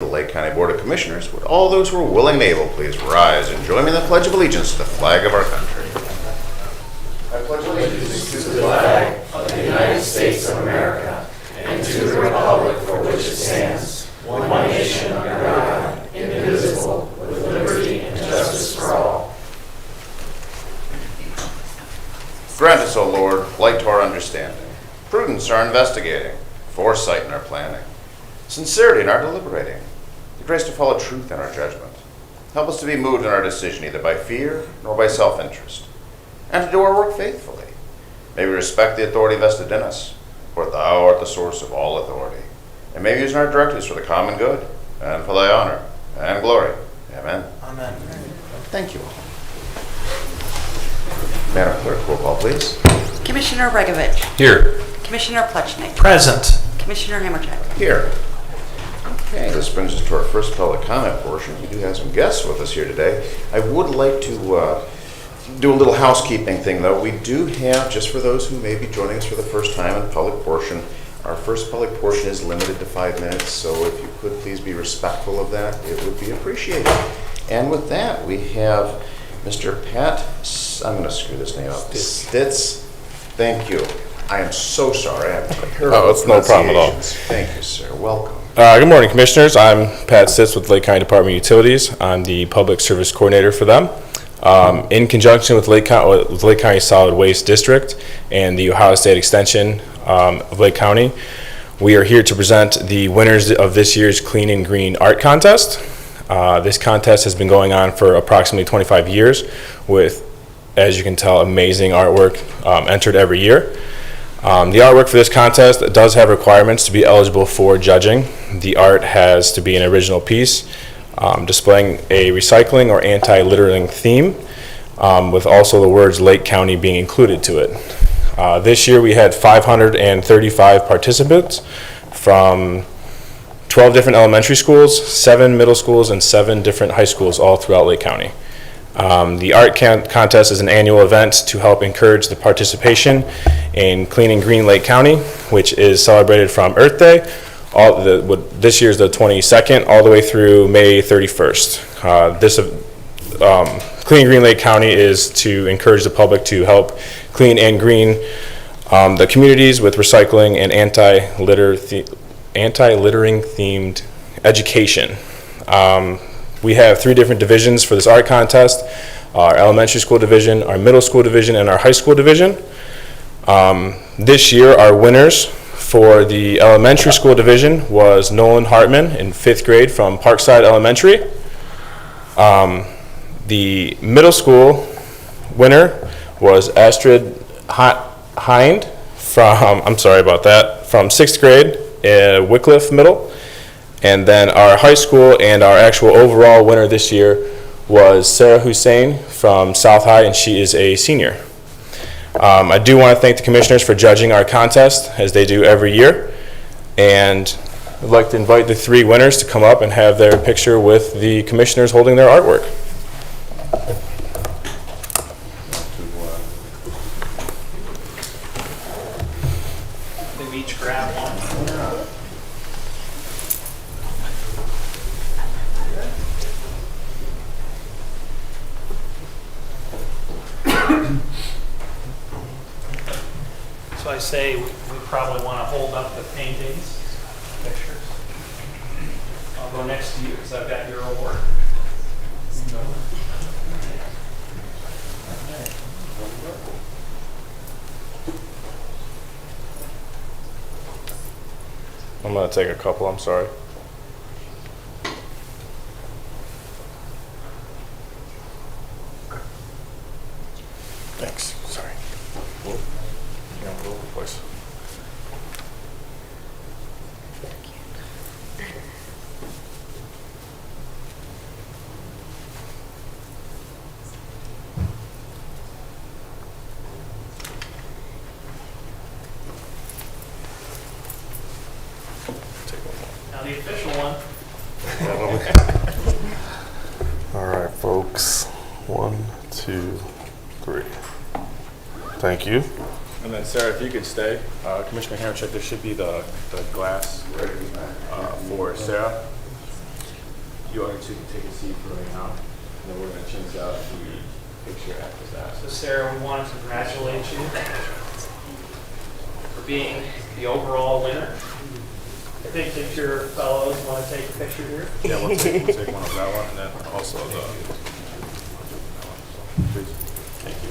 Lake County Board of Commissioners, would all those who are willing and able please rise and join me in the Pledge of Allegiance to the flag of our country. I pledge allegiance to the flag of the United States of America and to the republic for which it stands, one nation under God, indivisible, with liberty and justice for all. Grant us, O Lord, light to our understanding, prudence in our investigating, foresight in our planning, sincerity in our deliberating, the grace to follow truth in our judgment. Help us to be moved in our decision neither by fear nor by self-interest, and to do our work faithfully. May we respect the authority vested in us, for thou art the source of all authority, and may we use our directives for the common good and for thy honor and glory. Amen. Amen. Thank you all. Madam Clerk, roll call, please. Commissioner Regovich. Here. Commissioner Plechnik. Present. Commissioner Hammercheck. Here. Okay, this brings us to our first public comment portion. We do have some guests with us here today. I would like to do a little housekeeping thing, though. We do have, just for those who may be joining us for the first time in the public portion, our first public portion is limited to 5 minutes, so if you could please be respectful of that, it would be appreciated. And with that, we have Mr. Pat, I'm going to screw this name up, Stitz. Thank you. I am so sorry. I have terrible it's no problem at all. pronunciations. Thank you, sir. Welcome. Good morning, Commissioners. I'm Pat Stitz with Lake County Department of Utilities. I'm the Public Service Coordinator for them. In conjunction with Lake County Solid Waste District and the Ohio State Extension of Lake County, we are here to present the winners of this year's Clean and Green Art Contest. This contest has been going on for approximately 25 years with, as you can tell, amazing artwork entered every year. The artwork for this contest does have requirements to be eligible for judging. The art has to be an original piece, displaying a recycling or anti-littering theme, with also the words Lake County being included to it. This year we had 535 participants from 12 different elementary schools, 7 middle schools, and 7 different high schools all throughout Lake County. The art contest is an annual event to help encourage the participation in Clean and Green Lake County, which is celebrated from Earth Day, this year's the 22nd, all the way through May 31st. Clean and Green Lake County is to encourage the public to help clean and green the communities with recycling and anti-littering themed education. We have 3 different divisions for this art contest: our elementary school division, our middle school division, and our high school division. This year, our winners for the elementary school division was Nolan Hartman in 5th grade from Parkside Elementary. The middle school winner was Astrid Hind from 6th grade at Wycliffe Middle. And then our high school and our actual overall winner this year was Sarah Hussein from South High, and she is a senior. I do want to thank the commissioners for judging our contest, as they do every year. And I'd like to invite the 3 winners to come up and have their picture with the commissioners holding their artwork. They each grab one. So I say we probably want to hold up the paintings, pictures. I'll go next to you because I've got your award. I'm going to take a couple, I'm sorry. Thanks, sorry. Whoa. Yeah, all over the place. Now the official one. All right, folks. 1, 2, 3. Thank you. And then Sarah, if you could stay. Commissioner Hammercheck, there should be the glass for Sarah. You want to take a seat for right now, and then we're going to change out the picture after that. So Sarah, we wanted to congratulate you for being the overall winner. I think that your fellows want to take a picture here. Yeah, we'll take one of that one, and then also the. Please. Thank you.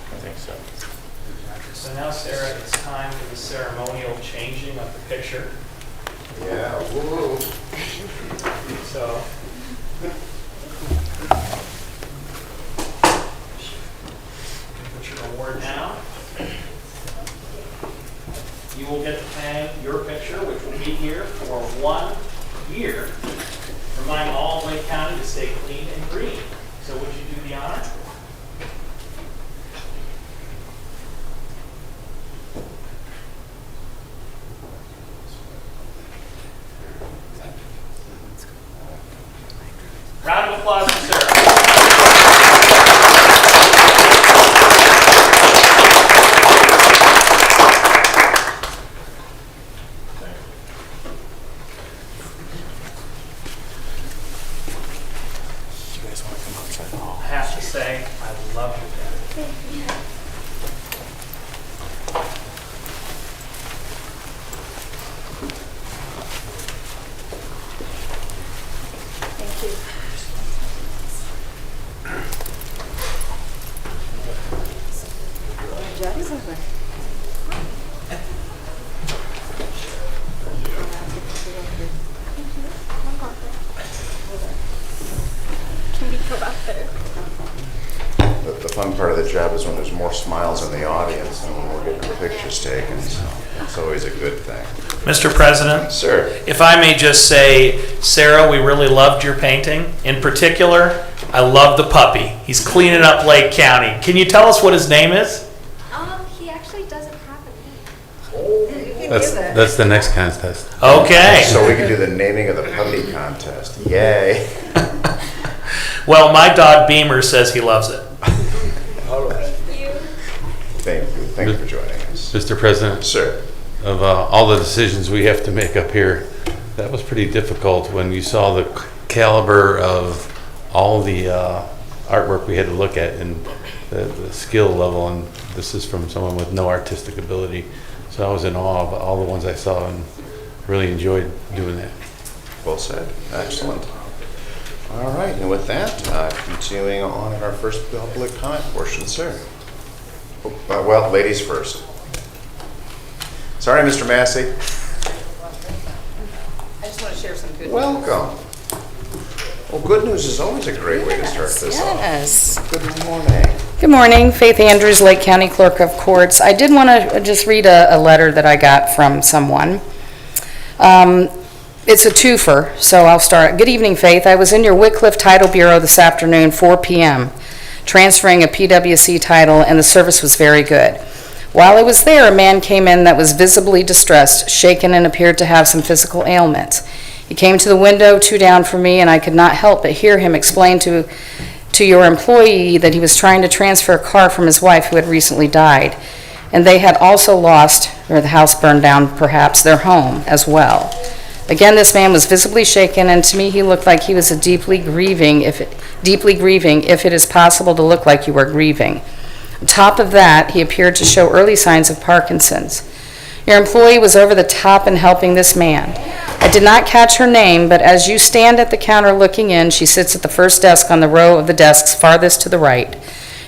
I think so. So now, Sarah, it's time for the ceremonial changing of the picture. Yeah, woo. So, put your award down. You will get to hang your picture, which will be here for 1 year, reminding all of Lake County to stay clean and green. So would you do the honor? Round of applause for Sarah. You guys want to come outside? I have to say, I love your dad. Can we go up there? The fun part of the job is when there's more smiles in the audience and when we're getting our pictures taken, so it's always a good thing. Mr. President, Sir, if I may just say, Sarah, we really loved your painting. In particular, I love the puppy. He's cleaning up Lake County. Can you tell us what his name is? He actually doesn't have a name. That's the next contest. Okay. so we can do the naming of the puppy contest. Yay. Well, my dog Beamer says he loves it. Thank you. Thank you for joining us. Mr. President, Sir, of all the decisions we have to make up here, that was pretty difficult when you saw the caliber of all the artwork we had to look at and the skill level, and this is from someone with no artistic ability. So I was in awe of all the ones I saw and really enjoyed doing that. well said. Excellent. All right, and with that, continuing on in our first public comment portion, sir. Oh, well, ladies first. Sorry, Mr. Massey. I just want to share some good Welcome. Well, good news is always a great way to start this off. Yes. Good morning. Good morning, Faith Andrews, Lake County Clerk of Courts. I did want to just read a letter that I got from someone. It's a twofer, so I'll start. Good evening, Faith. I was in your Wickliffe Title Bureau this afternoon, 4 p.m., transferring a PWC title, and the service was very good. While I was there, a man came in that was visibly distressed, shaken, and appeared to have some physical ailments. He came to the window 2 down from me, and I could not help but hear him explain to your employee that he was trying to transfer a car from his wife who had recently died. And they had also lost, or the house burned down perhaps, their home as well. Again, this man was visibly shaken, and to me he looked like he was deeply grieving, if it is possible to look like you are grieving. On top of that, he appeared to show early signs of Parkinson's. Your employee was over the top in helping this man. I did not catch her name, but as you stand at the counter looking in, she sits at the first desk on the row of the desks farthest to the right.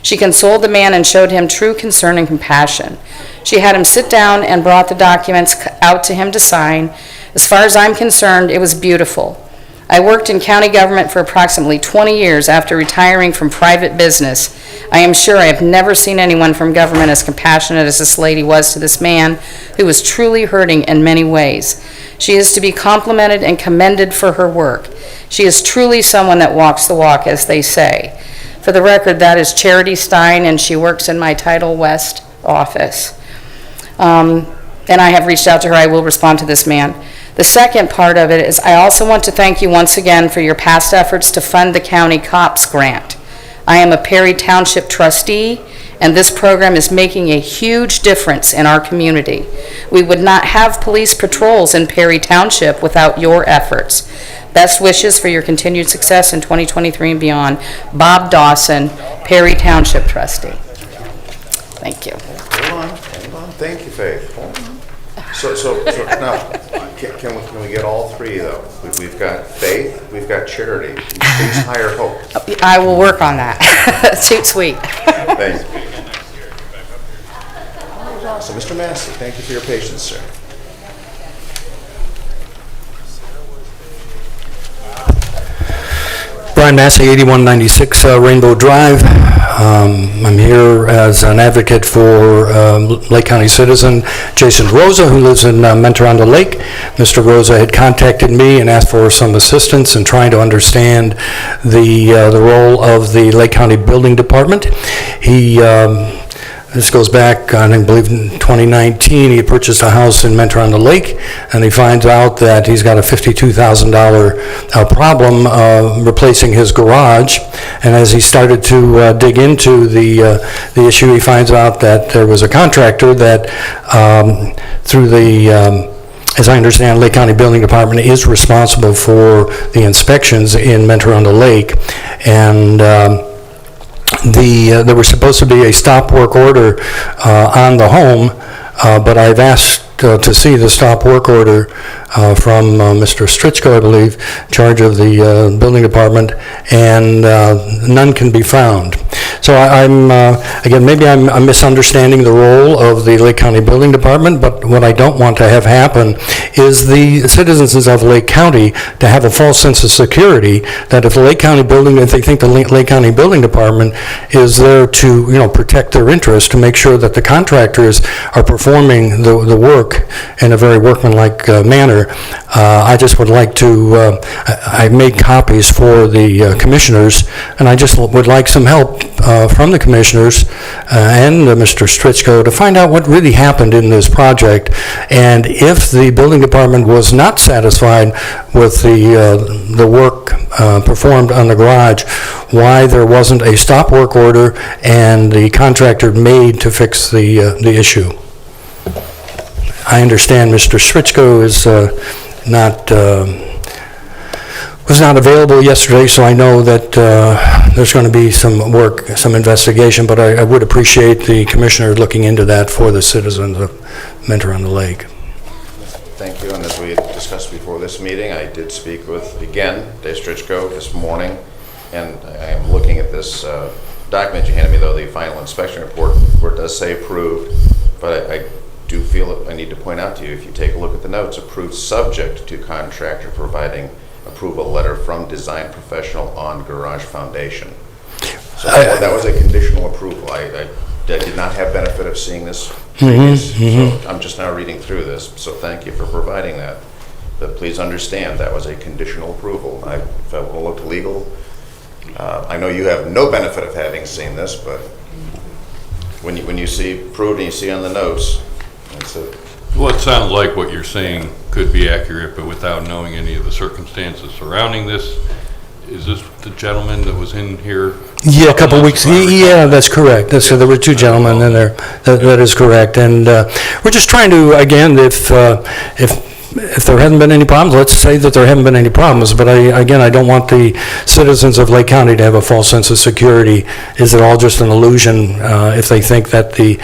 She consoled the man and showed him true concern and compassion. She had him sit down and brought the documents out to him to sign. As far as I'm concerned, it was beautiful. I worked in county government for approximately 20 years after retiring from private business. I am sure I have never seen anyone from government as compassionate as this lady was to this man who was truly hurting in many ways. She is to be complimented and commended for her work. She is truly someone that walks the walk, as they say. For the record, that is Charity Stein, and she works in my Title West office. And I have reached out to her. I will respond to this man. The second part of it is I also want to thank you once again for your past efforts to fund the county COPS grant. I am a Perry Township trustee, and this program is making a huge difference in our community. We would not have police patrols in Perry Township without your efforts. Best wishes for your continued success in 2023 and beyond. Bob Dawson, Perry Township trustee. Thank you. Hold on. Thank you, Faith. Hold on. So now, can we get all three, though? We've got Faith, we've got Charity. Please hire Hope. I will work on that. Too sweet. Thanks. So, Mr. Massey, thank you for your patience, sir. Brian Massey, 8196 Rainbow Drive. I'm here as an advocate for Lake County citizen Jason Rosa, who lives in Mentor-on-the Lake. Mr. Rosa had contacted me and asked for some assistance in trying to understand the role of the Lake County Building Department. This goes back, I believe, in 2019. He purchased a house in Mentor-on-the-Lake, and he finds out that he's got a $52,000 problem replacing his garage. And as he started to dig into the issue, he finds out that there was a contractor that, through the as I understand, Lake County Building Department is responsible for the inspections in Mentor-on-the-Lake, and there was supposed to be a stop work order on the home, but I've asked to see the stop work order from Mr. Strichko, I believe, in charge of the building department, and none can be found. So I'm, again, maybe I'm misunderstanding the role of the Lake County Building Department, but what I don't want to have happen is the citizens of Lake County to have a false sense of security that if the Lake County Building, if they think the Lake County Building Department is there to, protect their interests, to make sure that the contractors are performing the work in a very workmanlike manner. I just would like to, I made copies for the commissioners, and I just would like some help from the commissioners and Mr. Strichko to find out what really happened in this project, and if the building department was not satisfied with the work performed on the garage, why there wasn't a stop work order and the contractor made to fix the issue. I understand Mr. Strichko is was not available yesterday, so I know that there's going to be some work, some investigation, but I would appreciate the commissioner looking into that for the citizens of Mentor-on-the-Lake. Thank you, and as we discussed before this meeting, I did speak with, again, Dave Strichko this morning, and I am looking at this document you handed me, though, the final inspection report, where it does say approved, but I do feel I need to point out to you, if you take a look at the notes, approved subject to contractor providing approval letter from design professional on garage foundation. So that was a conditional approval. I did not have benefit of seeing this previous, so I'm just now reading through this, so thank you for providing that. But please understand, that was a conditional approval. If I looked legal, I know you have no benefit of having seen this, but when you see approved and you see on the notes, that's it. Well, it sounds like what you're saying could be accurate, but without knowing any of the circumstances surrounding this. Is this the gentleman that was in here? Yeah, a couple weeks. Yeah, that's correct. So there were two gentlemen in there. That is correct. And we're just trying to, again, if there hasn't been any problems, let's say that there haven't been any problems. But I don't want the citizens of Lake County to have a false sense of security. Is it all just an illusion if they think that the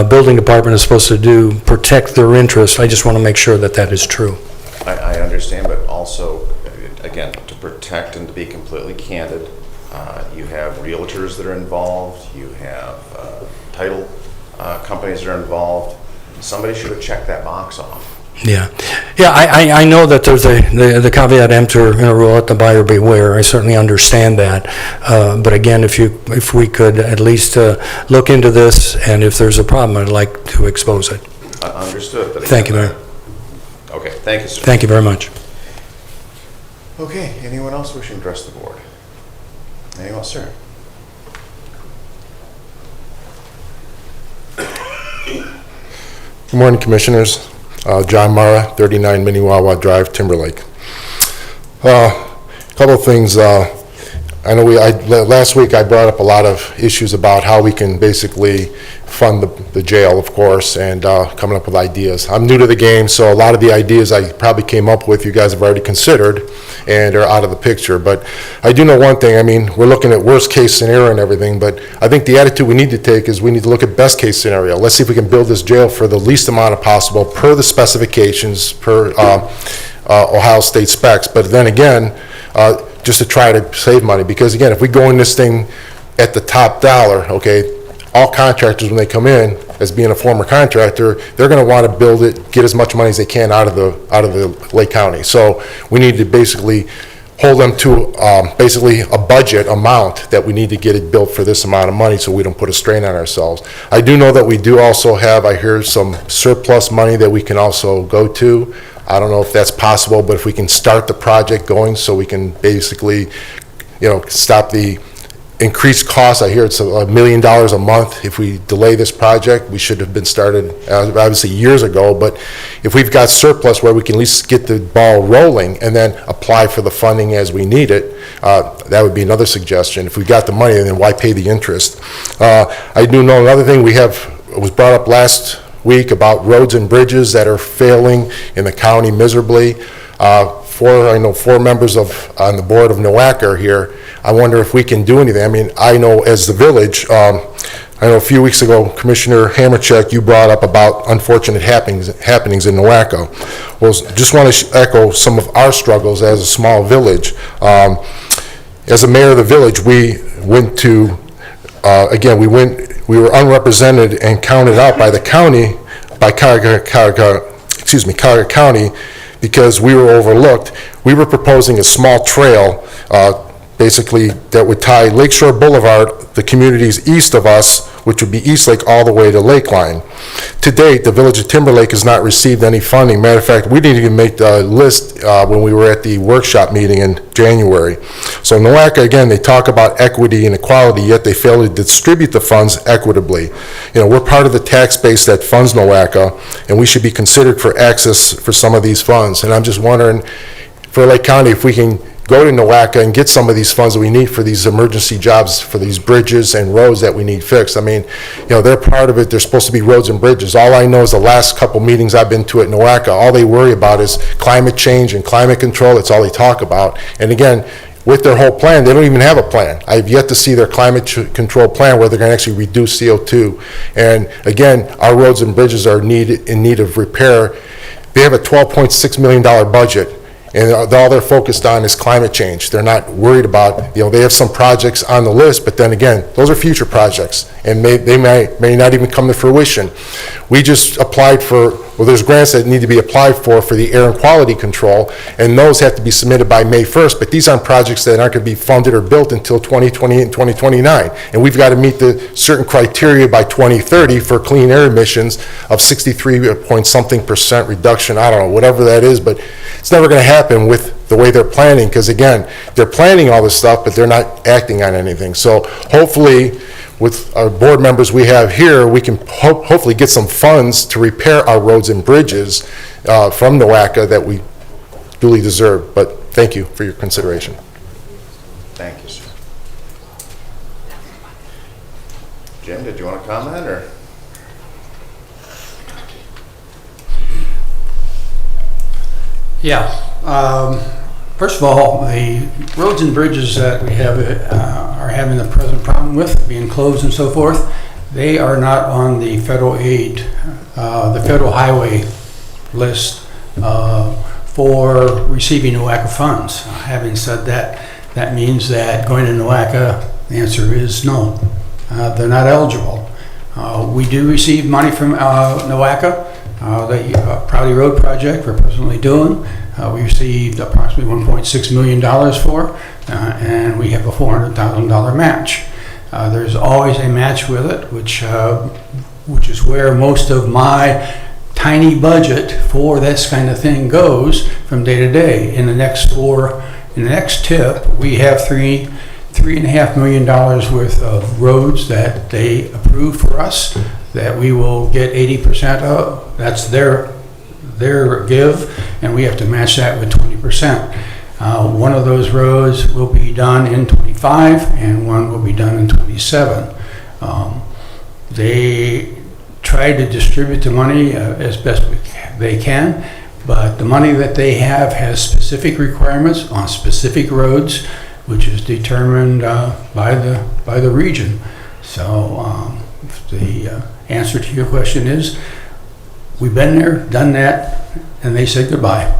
building department is supposed to protect their interests? I just want to make sure that that is true. I understand, but also, again, to protect and to be completely candid, you have realtors that are involved, you have title companies that are involved. Somebody should have checked that box off. Yeah. I know that there's the caveat emptor, rule, let the buyer beware. I certainly understand that. But again, if we could at least look into this, and if there's a problem, I'd like to expose it. Understood. But again, Thank you, Mayor. Okay, thank you, sir. Thank you very much. Okay, anyone else wishing to address the board? Anyone else, sir? Good morning, Commissioners. John Mara, 39 Minnewawa Drive, Timberlake. Couple of things. I know last week I brought up a lot of issues about how we can basically fund the jail, of course, and coming up with ideas. I'm new to the game, so a lot of the ideas I probably came up with you guys have already considered and are out of the picture. But I do know one thing. I mean, we're looking at worst case scenario and everything, but I think the attitude we need to take is we need to look at best case scenario. Let's see if we can build this jail for the least amount of possible per the specifications, per Ohio State specs. But then again, just to try to save money, because again, if we go in this thing at the top dollar, okay, all contractors, when they come in, as being a former contractor, they're going to want to build it, get as much money as they can out of the Lake County. So we need to basically hold them to basically a budget amount that we need to get it built for this amount of money, so we don't put a strain on ourselves. I do know that we do also have, I hear, some surplus money that we can also go to. I don't know if that's possible, but if we can start the project going so we can basically, stop the increased costs. I hear it's $1 million a month. If we delay this project, we should have been started obviously years ago, but if we've got surplus where we can at least get the ball rolling and then apply for the funding as we need it, that would be another suggestion. If we got the money, then why pay the interest? I do know another thing was brought up last week about roads and bridges that are failing in the county miserably. I know four members on the board of NOAC are here. I wonder if we can do anything. I mean, I know as the village, I know a few weeks ago, Commissioner Hamercheck, you brought up about unfortunate happenings in NOACA. Well, just want to echo some of our struggles as a small village. As a mayor of the village, we went to, we were unrepresented and counted out by the county, by Cuyahoga County, because we were overlooked. We were proposing a small trail, basically, that would tie Lakeshore Boulevard, the communities east of us, which would be Eastlake, all the way to Lakeline. To date, the Village of Timberlake has not received any funding. Matter of fact, we didn't even make the list when we were at the workshop meeting in January. So NOACA, again, they talk about equity and equality, yet they fail to distribute the funds equitably. We're part of the tax base that funds NOACA, and we should be considered for access for some of these funds. And I'm just wondering, for Lake County, if we can go to NOACA and get some of these funds that we need for these emergency jobs, for these bridges and roads that we need fixed. I mean, they're part of it. They're supposed to be roads and bridges. All I know is the last couple meetings I've been to at NOACA, all they worry about is climate change and climate control. That's all they talk about. And again, with their whole plan, they don't even have a plan. I've yet to see their climate control plan where they're going to actually reduce CO2. And again, our roads and bridges are in need of repair. They have a $12.6 million budget. And all they're focused on is climate change. They're not worried about, they have some projects on the list, but then again, those are future projects, and they may not even come to fruition. We just applied for, there's grants that need to be applied for the air and quality control, and those have to be submitted by May 1st, but these aren't projects that aren't going to be funded or built until 2028 and 2029. And we've got to meet the certain criteria by 2030 for clean air emissions of 63-point-something% reduction. I don't know, whatever that is, but it's never going to happen with the way they're planning, because again, they're planning all this stuff, but they're not acting on anything. So hopefully, with our board members we have here, we can hopefully get some funds to repair our roads and bridges from NOACA that we duly deserve. But thank you for your consideration. Thank you, sir. Jim, did you want to comment, or? Yeah. First of all, the roads and bridges that we have are having the present problem with, being closed and so forth, they are not on the federal aid, the federal highway list for receiving NOACA funds. Having said that, that means that going to NOACA, the answer is no. They're not eligible. We do receive money from NOACA. The Prouty Road project we're presently doing, we received approximately $1.6 million for, and we have a $400,000 match. There's always a match with it, which is where most of my tiny budget for this kind of thing goes from day to day. In the next tip, we have $3.5 million worth of roads that they approved for us. that we will get 80% of. That's their give, and we have to match that with 20%. One of those roads will be done in '25, and one will be done in '27. They try to distribute the money as best they can, but the money that they have has specific requirements on specific roads, which is determined by the region. So the answer to your question is, we've been there, done that, and they said goodbye.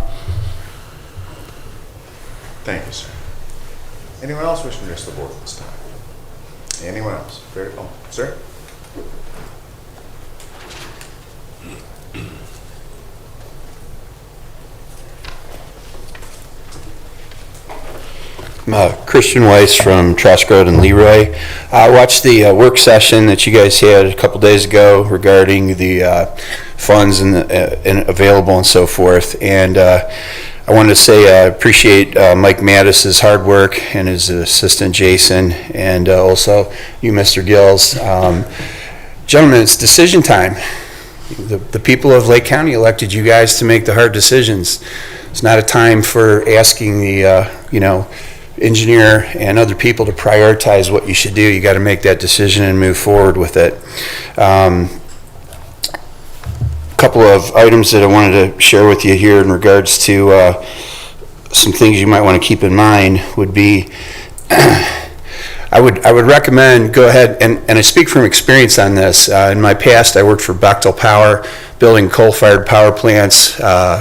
Thank you, sir. Anyone else wishing to address the board at this time? Anyone else? Very well. Sir? Christian Weiss from Trask Road and Leroy. I watched the work session that you guys had a couple days ago regarding the funds and available and so forth. And I wanted to say I appreciate Mike Mattis's hard work and his assistant Jason, and also you, Mr. Gills. Gentlemen, it's decision time. The people of Lake County elected you guys to make the hard decisions. It's not a time for asking the engineer and other people to prioritize what you should do. You got to make that decision and move forward with it. A couple of items that I wanted to share with you here in regards to some things you might want to keep in mind would be I would recommend go ahead, and I speak from experience on this. In my past, I worked for Bechtel Power, building coal-fired power plants,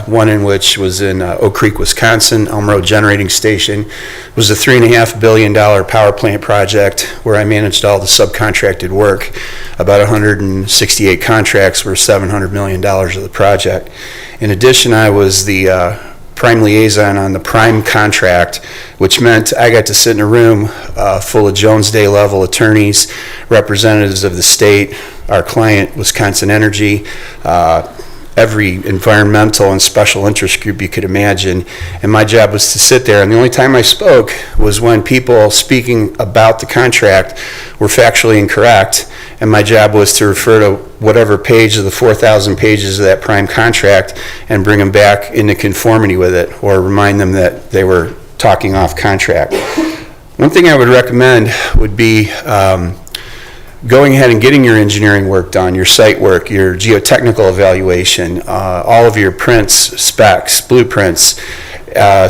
one in which was in Oak Creek, Wisconsin, Elm Road Generating Station. It was a $3.5 billion power plant project where I managed all the subcontracted work. About 168 contracts were $700 million of the project. In addition, I was the prime liaison on the prime contract, which meant I got to sit in a room full of Jones Day level attorneys, representatives of the state, our client, Wisconsin Energy, every environmental and special interest group you could imagine. And my job was to sit there, and the only time I spoke was when people speaking about the contract were factually incorrect, and my job was to refer to whatever page of the 4,000 pages of that prime contract and bring them back into conformity with it, or remind them that they were talking off contract. One thing I would recommend would be going ahead and getting your engineering work done, your site work, your geotechnical evaluation, all of your prints, specs, blueprints,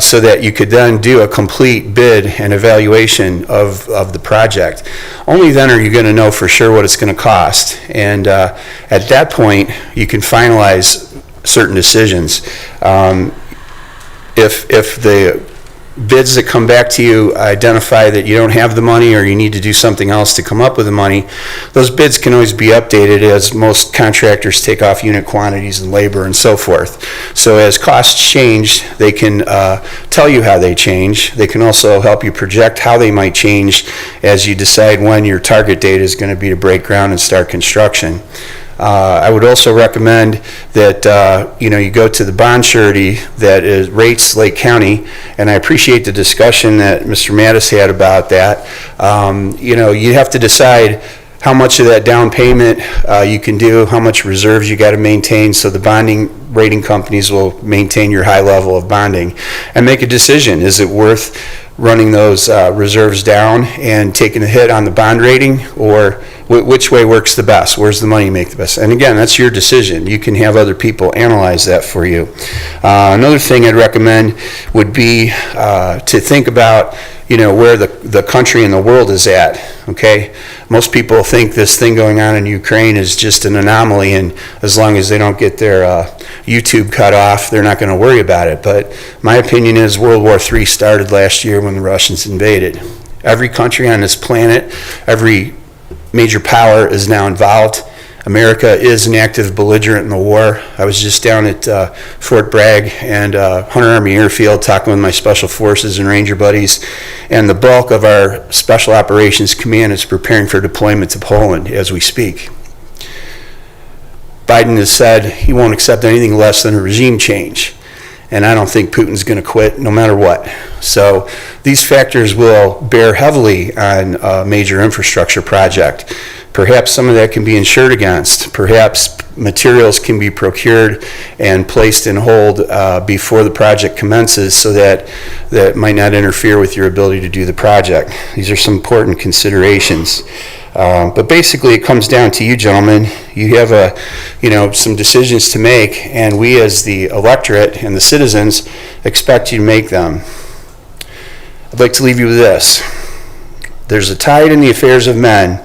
so that you could then do a complete bid and evaluation of the project. Only then are you going to know for sure what it's going to cost. And at that point, you can finalize certain decisions. If the bids that come back to you identify that you don't have the money or you need to do something else to come up with the money, those bids can always be updated as most contractors take off unit quantities and labor and so forth. So as costs change, they can tell you how they change. They can also help you project how they might change as you decide when your target date is going to be to break ground and start construction. I would also recommend that you go to the bond surety that rates Lake County, and I appreciate the discussion that Mr. Mattis had about that. You have to decide how much of that down payment you can do, how much reserves you got to maintain, so the bonding rating companies will maintain your high level of bonding, and make a decision. Is it worth running those reserves down and taking a hit on the bond rating, or which way works the best? Where's the money make the best? And again, that's your decision. You can have other people analyze that for you. Another thing I'd recommend would be to think about where the country and the world is at, okay? Most people think this thing going on in Ukraine is just an anomaly, and as long as they don't get their YouTube cut off, they're not going to worry about it. But my opinion is World War III started last year when the Russians invaded. Every country on this planet, every major power is now involved. America is an active belligerent in the war. I was just down at Fort Bragg and Hunter Army Airfield talking with my Special Forces and Ranger buddies, and the bulk of our Special Operations Command is preparing for deployment to Poland as we speak. Biden has said he won't accept anything less than a regime change, and I don't think Putin's going to quit no matter what. So these factors will bear heavily on a major infrastructure project. Perhaps some of that can be insured against. Perhaps materials can be procured and placed in hold before the project commences so that that might not interfere with your ability to do the project. These are some important considerations. But basically, it comes down to you, gentlemen. You have some decisions to make, and we as the electorate and the citizens expect you to make them. I'd like to leave you with this. There's a tide in the affairs of men,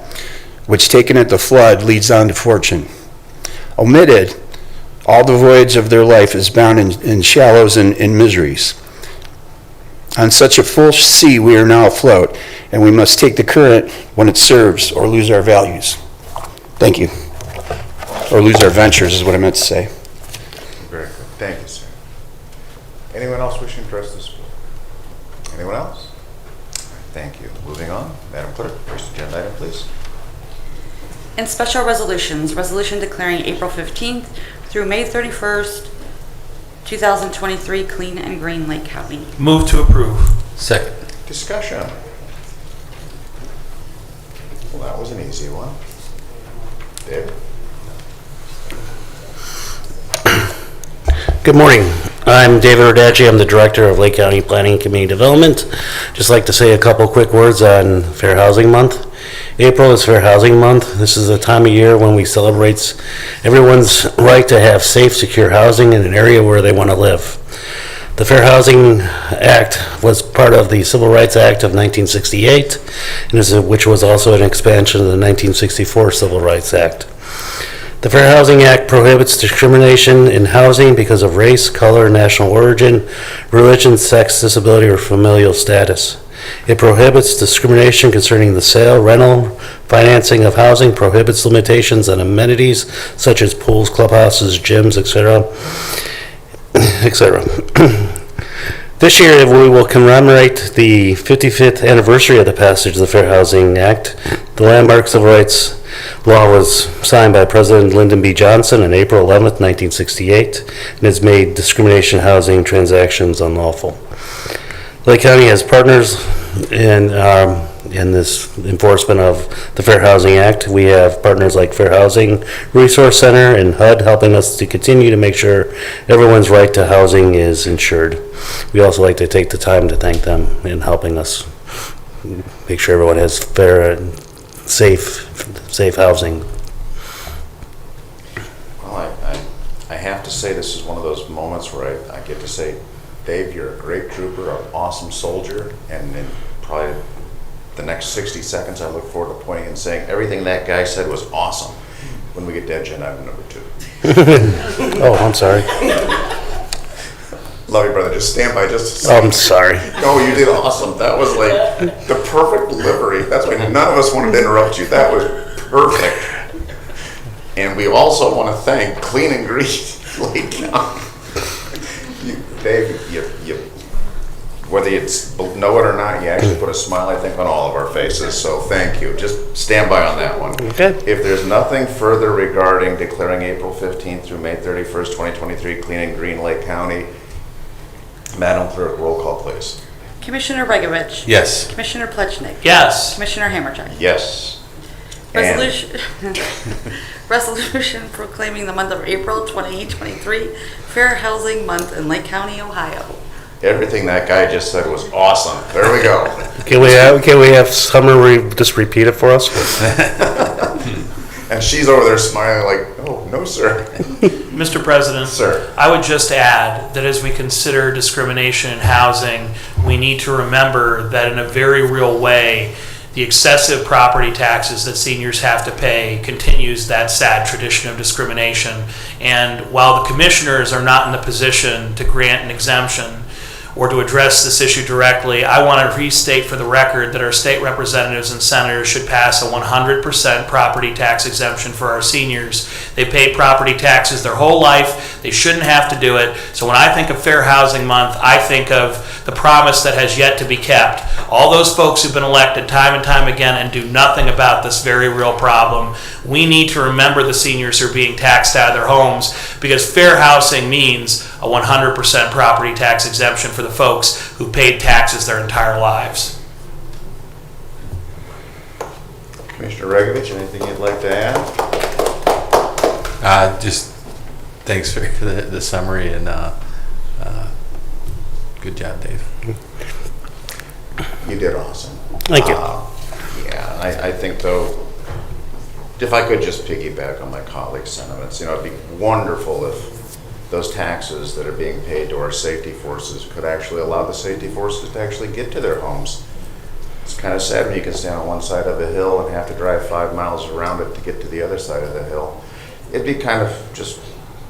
which taken at the flood leads on to fortune. Omitted, all the voyage of their life is bound in shallows and in miseries. On such a full sea we are now afloat, and we must take the current when it serves or lose our values. Thank you. Or lose our ventures is what I meant to say. Very good. Thank you, sir. Anyone else wishing to address this board? Anyone else? Thank you. Moving on. Madam Clerk, first agenda item, please. In special resolutions, resolution declaring April 15th through May 31st, 2023 clean and green Lake County. Move to approve. Second. Discussion. Well, that was an easy one. David? Good morning. I'm David Rodacci. I'm the Director of Lake County Planning and Community Development. Just like to say a couple quick words on Fair Housing Month. April is Fair Housing Month. This is a time of year when we celebrate everyone's right to have safe, secure housing in an area where they want to live. The Fair Housing Act was part of the Civil Rights Act of 1968, which was also an expansion of the 1964 Civil Rights Act. The Fair Housing Act prohibits discrimination in housing because of race, color, national origin, religion, sex, disability, or familial status. It prohibits discrimination concerning the sale, rental, financing of housing, prohibits limitations on amenities such as pools, clubhouses, gyms, etc., etc. This year we will commemorate the 55th anniversary of the passage of the Fair Housing Act. The landmark civil rights law was signed by President Lyndon B. Johnson on April 11th, 1968, and has made discrimination housing transactions unlawful. Lake County has partners in this enforcement of the Fair Housing Act. We have partners like Fair Housing Resource Center and HUD helping us to continue to make sure everyone's right to housing is ensured. We also like to take the time to thank them in helping us make sure everyone has fair and safe housing. Well, I have to say this is one of those moments where I get to say, Dave, you're a great trooper, an awesome soldier, and in probably the next 60 seconds I look forward to pointing and saying everything that guy said was awesome when we get to agenda item number 2. Oh, I'm sorry. Love you, brother. Just stand by just a Oh, second. I'm sorry. No, you did awesome. That was like the perfect delivery. That's why none of us wanted to interrupt you. That was perfect. And we also want to thank Clean and Green Lake County. Dave, whether you know it or not, you actually put a smile, I think, on all of our faces. So thank you. Just stand by on that one. Okay. If there's nothing further regarding declaring April 15th through May 31st, 2023, Clean and Green Lake County, Madam Clerk, roll call, please. Commissioner Regovich. Yes. Commissioner Plechnik. Yes. Commissioner Hammercheck. Yes. And Resolution proclaiming the month of April 2023 Fair Housing Month in Lake County, Ohio. everything that guy just said was awesome. There we go. Can we have Summer just repeat it for us? And she's over there smiling like, oh, no, sir. Mr. President, Sir. I would just add that as we consider discrimination in housing, we need to remember that in a very real way, the excessive property taxes that seniors have to pay continues that sad tradition of discrimination. And while the commissioners are not in the position to grant an exemption or to address this issue directly, I want to restate for the record that our state representatives and senators should pass a 100% property tax exemption for our seniors. They pay property taxes their whole life. They shouldn't have to do it. So when I think of Fair Housing Month, I think of the promise that has yet to be kept. All those folks who've been elected time and time again and do nothing about this very real problem. We need to remember the seniors who are being taxed out of their homes, because fair housing means a 100% property tax exemption for the folks who paid taxes their entire lives. Commissioner Commissioner Regovich, anything you'd like to add? Just thanks for the summary and good job, Dave. You did awesome. Thank you. Yeah, I think though, if I could just piggyback on my colleague's sentiments, it'd be wonderful if those taxes that are being paid to our safety forces could actually allow the safety forces to actually get to their homes. It's kind of sad when you can stand on one side of a hill and have to drive 5 miles around it to get to the other side of the hill. It'd be kind of just,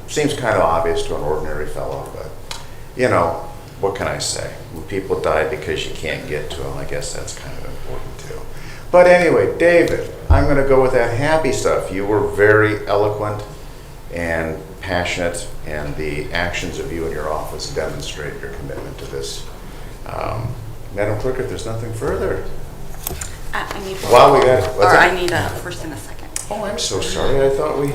seems kind of obvious to an ordinary fellow, but what can I say? When people die because you can't get to them, I guess that's kind of important too. But anyway, David, I'm going to go with that happy stuff. You were very eloquent and passionate, and the actions of you and your office demonstrate your commitment to this. Madam Clerk, if there's nothing further. I need Wow, we got it. What's I that? need a first and a second. Oh, I'm so sorry. I thought we...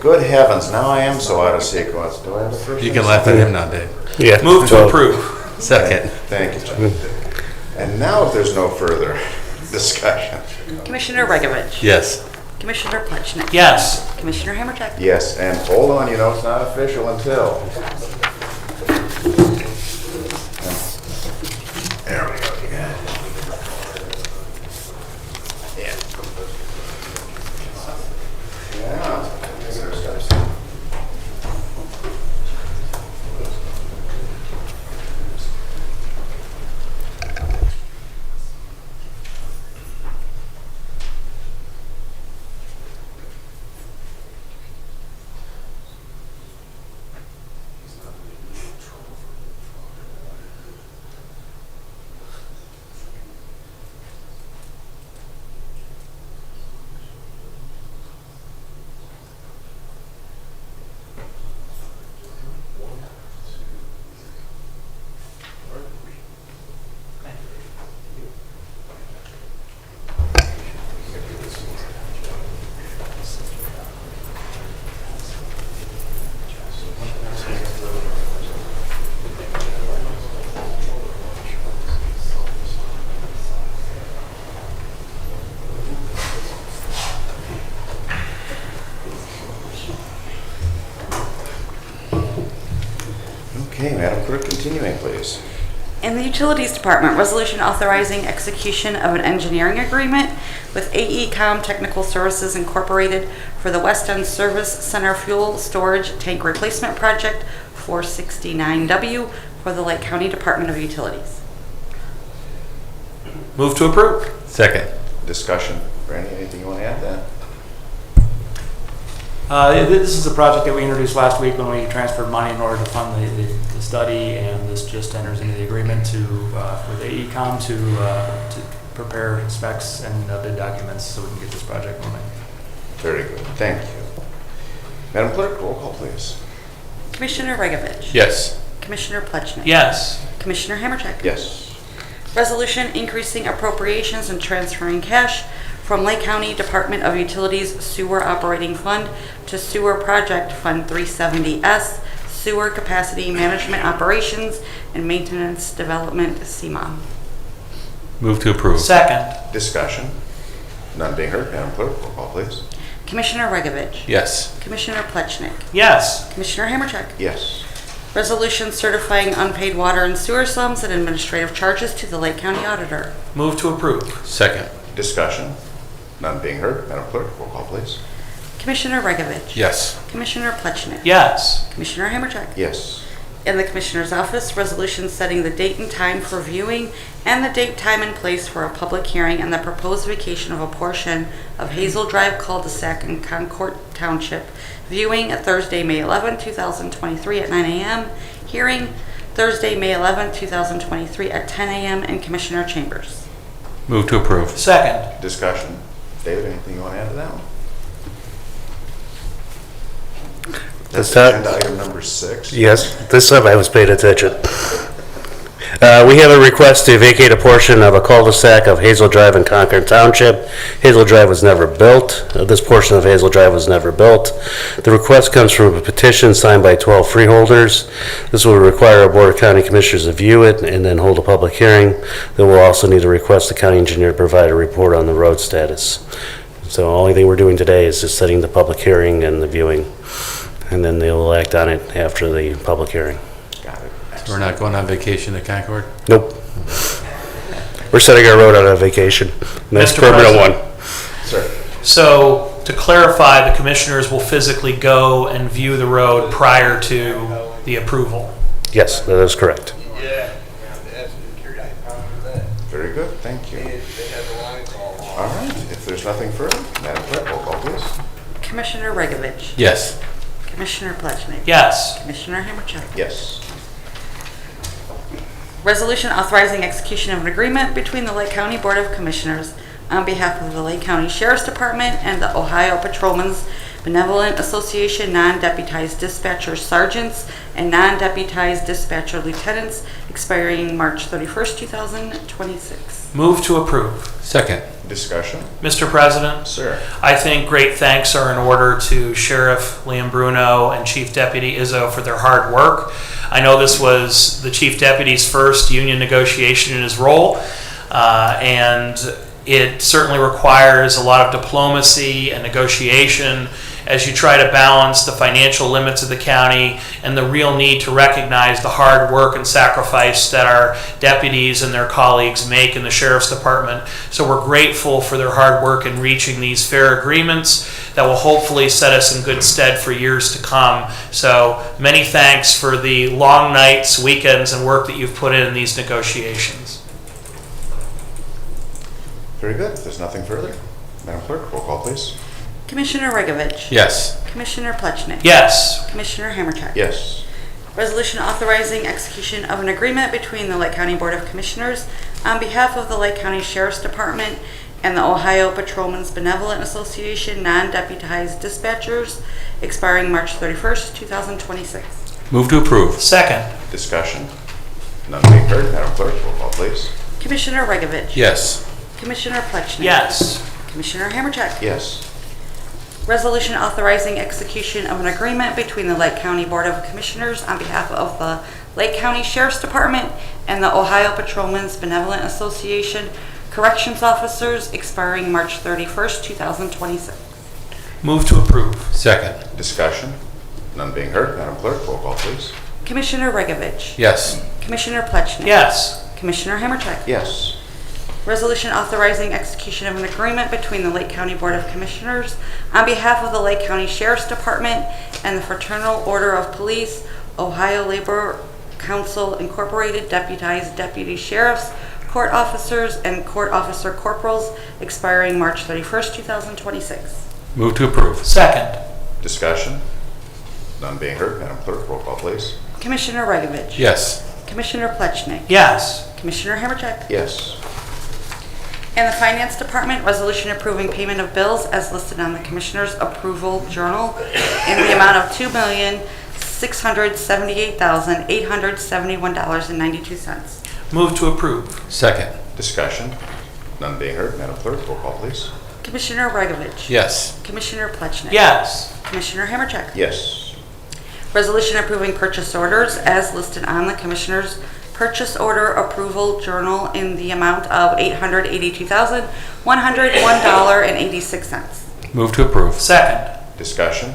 Good heavens, now I am so out of sequence. Do I have a first? You and a can laugh at second? him now, Dave. Yeah. Move to approve. Second. Thank you, John. And now if there's no further discussion. Commissioner Regovich. Yes. Commissioner Plechnik. Yes. Commissioner Hammercheck. Yes, and hold on, it's not official until... There we go. Yeah. Okay, Madam Clerk, continuing, please. In the Utilities Department, resolution authorizing execution of an engineering agreement with AECom Technical Services Incorporated for the West End Service Center Fuel Storage Tank Replacement Project 469W for the Lake County Department of Utilities. Move to approve. Second. Discussion. Randy, anything you want to add to that? This is a project that we introduced last week when we transferred money in order to fund the study, and this just enters into the agreement with AECom to prepare specs and bid documents so we can get this project moving. Very good. Thank you. Madam Clerk, roll call, please. Commissioner Regovich. Yes. Commissioner Plechnik. Yes. Commissioner Hammercheck. Yes. Resolution increasing appropriations and transferring cash from Lake County Department of Utilities Sewer Operating Fund to Sewer Project Fund 370S, Sewer Capacity Management Operations and Maintenance Development, CMOD. Move to approve. Second. Discussion. None being heard. Madam Clerk, roll call, please. Commissioner Regovich. Yes. Commissioner Plechnik. Yes. Commissioner Hammercheck. Yes. Resolution certifying unpaid water and sewer sums and administrative charges to the Lake County Auditor. Move to approve. Second. Discussion. None being heard. Madam Clerk, roll call, please. Commissioner Regovich. Yes. Commissioner Plechnik. Yes. Commissioner Hammercheck. Yes. In the Commissioner's Office, resolution setting the date and time for viewing and the date, time, and place for a public hearing on the proposed vacation of a portion of Hazel Drive cul-de-sac in Concord Township. Viewing Thursday, May 11, 2023 at 9 a.m. Hearing Thursday, May 11, 2023 at 10 a.m. in Commissioner Chambers. Move to approve. Second. Discussion. David, anything you want to add to that one? That's agenda item number 6. Yes, this time I was paying attention. We have a request to vacate a portion of a cul-de-sac of Hazel Drive in Concord Township. Hazel Drive was never built. This portion of Hazel Drive was never built. The request comes from a petition signed by 12 freeholders. This will require a Board of County Commissioners to view it and then hold a public hearing. They will also need to request the county engineer to provide a report on the road status. So the only thing we're doing today is just setting the public hearing and the viewing, and then they'll act on it after the public hearing. Got it. We're not going on vacation to Concord? Nope. We're setting our road on a vacation. That's Mr. permanent President. one. Sir. So to clarify, the commissioners will physically go and view the road prior to the approval. Yes, that is correct. Very good, thank you. All right, if there's nothing further, Madam Clerk, roll call, please. Commissioner Regovich. Yes. Commissioner Plechnik. Yes. Commissioner Hammercheck. Yes. Resolution authorizing execution of an agreement between the Lake County Board of Commissioners on behalf of the Lake County Sheriff's Department and the Ohio Patrolmen's Benevolent Association non-deputized dispatcher sergeants and non-deputized dispatcher lieutenants expiring March 31st, 2026. Move to approve. Second. Discussion? Mr. President, Sir. I think great thanks are in order to Sheriff Liam Bruno and Chief Deputy Izzo for their hard work. I know this was the Chief Deputy's first union negotiation in his role, and it certainly requires a lot of diplomacy and negotiation as you try to balance the financial limits of the county and the real need to recognize the hard work and sacrifice that our deputies and their colleagues make in the Sheriff's Department. So we're grateful for their hard work in reaching these fair agreements that will hopefully set us in good stead for years to come. So many thanks for the long nights, weekends, and work that you've put in these negotiations. Very good. If there's nothing further, Madam Clerk, roll call, please. Commissioner Regovich. Yes. Commissioner Plechnik. Yes. Commissioner Hammercheck. Yes. Resolution authorizing execution of an agreement between the Lake County Board of Commissioners on behalf of the Lake County Sheriff's Department and the Ohio Patrolmen's Benevolent Association non-deputized dispatchers expiring March 31st, 2026. Move to approve. Second. Discussion? None being heard, Madam Clerk, roll call, please. Commissioner Regovich. Yes. Commissioner Plechnik. Yes. Commissioner Hammercheck. Yes. Resolution authorizing execution of an agreement between the Lake County Board of Commissioners on behalf of the Lake County Sheriff's Department and the Ohio Patrolmen's Benevolent Association Corrections Officers expiring March 31st, 2026. Move to approve. Second. Discussion? None being heard, Madam Clerk, roll call, please. Commissioner Regovich. Yes. Commissioner Plechnik. Yes. Commissioner Hammercheck. Yes. Resolution authorizing execution of an agreement between the Lake County Board of Commissioners on behalf of the Lake County Sheriff's Department and the Fraternal Order of Police, Ohio Labor Council Incorporated, deputized deputy sheriffs, court officers, and court officer corporals expiring March 31st, 2026. Move to approve. Second. Discussion? None being heard, Madam Clerk, roll call, please. Commissioner Regovich. Yes. Commissioner Plechnik. Yes. Commissioner Hammercheck. Yes. And the Finance Department, resolution approving payment of bills as listed on the Commissioner's Approval Journal in the amount of $2,678,871.92. Move to approve. Second. Discussion? None being heard, Madam Clerk, roll call, please. Commissioner Regovich. Yes. Commissioner Plechnik. Yes. Commissioner Hammercheck. Yes. Resolution approving purchase orders as listed on the Commissioner's Purchase Order Approval Journal in the amount of $882,101.86. Move to approve. Second. Discussion?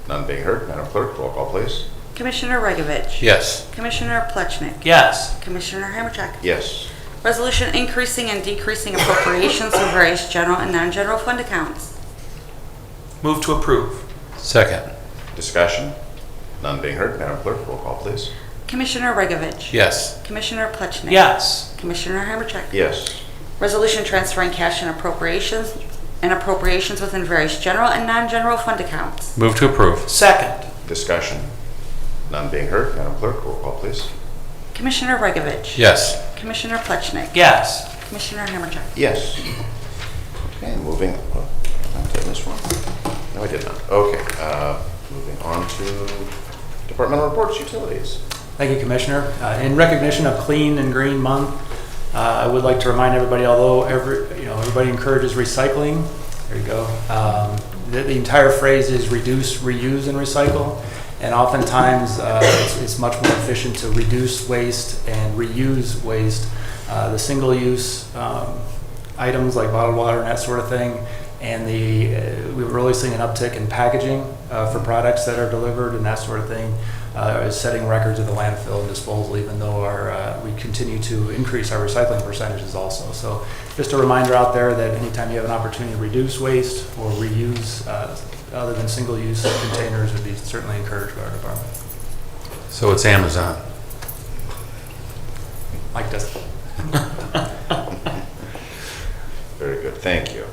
None being heard, Madam Clerk, roll call, please. Commissioner Regovich. Yes. Commissioner Plechnik. Yes. Commissioner Hammercheck. Yes. Resolution increasing and decreasing appropriations for various general and non-general fund accounts. Move to approve. Second. Discussion? None being heard, Madam Clerk, roll call, please. Commissioner Regovich. Yes. Commissioner Plechnik. Yes. Commissioner Hammercheck. Yes. Resolution transferring cash and appropriations within various general and non-general fund accounts. Move to approve. Second. Discussion? None being heard, Madam Clerk, roll call, please. Commissioner Regovich. Yes. Commissioner Plechnik. Yes. Commissioner Hammercheck. Yes. Okay, moving, did I miss one? No, I did not. Okay, moving on to departmental reports, utilities. Thank you, Commissioner. In recognition of Clean and Green Month, I would like to remind everybody, although everybody encourages recycling, there you go. The entire phrase is reduce, reuse, and recycle. And oftentimes, it's much more efficient to reduce waste and reuse waste. The single-use items like bottled water and that sort of thing, And we're really seeing an uptick in packaging for products that are delivered and that sort of thing. Is setting records at the landfill and disposal, even though we continue to increase our recycling percentages also. So just a reminder out there that anytime you have an opportunity to reduce waste or reuse other than single-use containers would be certainly encouraged by our department. So it's Amazon. Mike does it. Very good, thank you.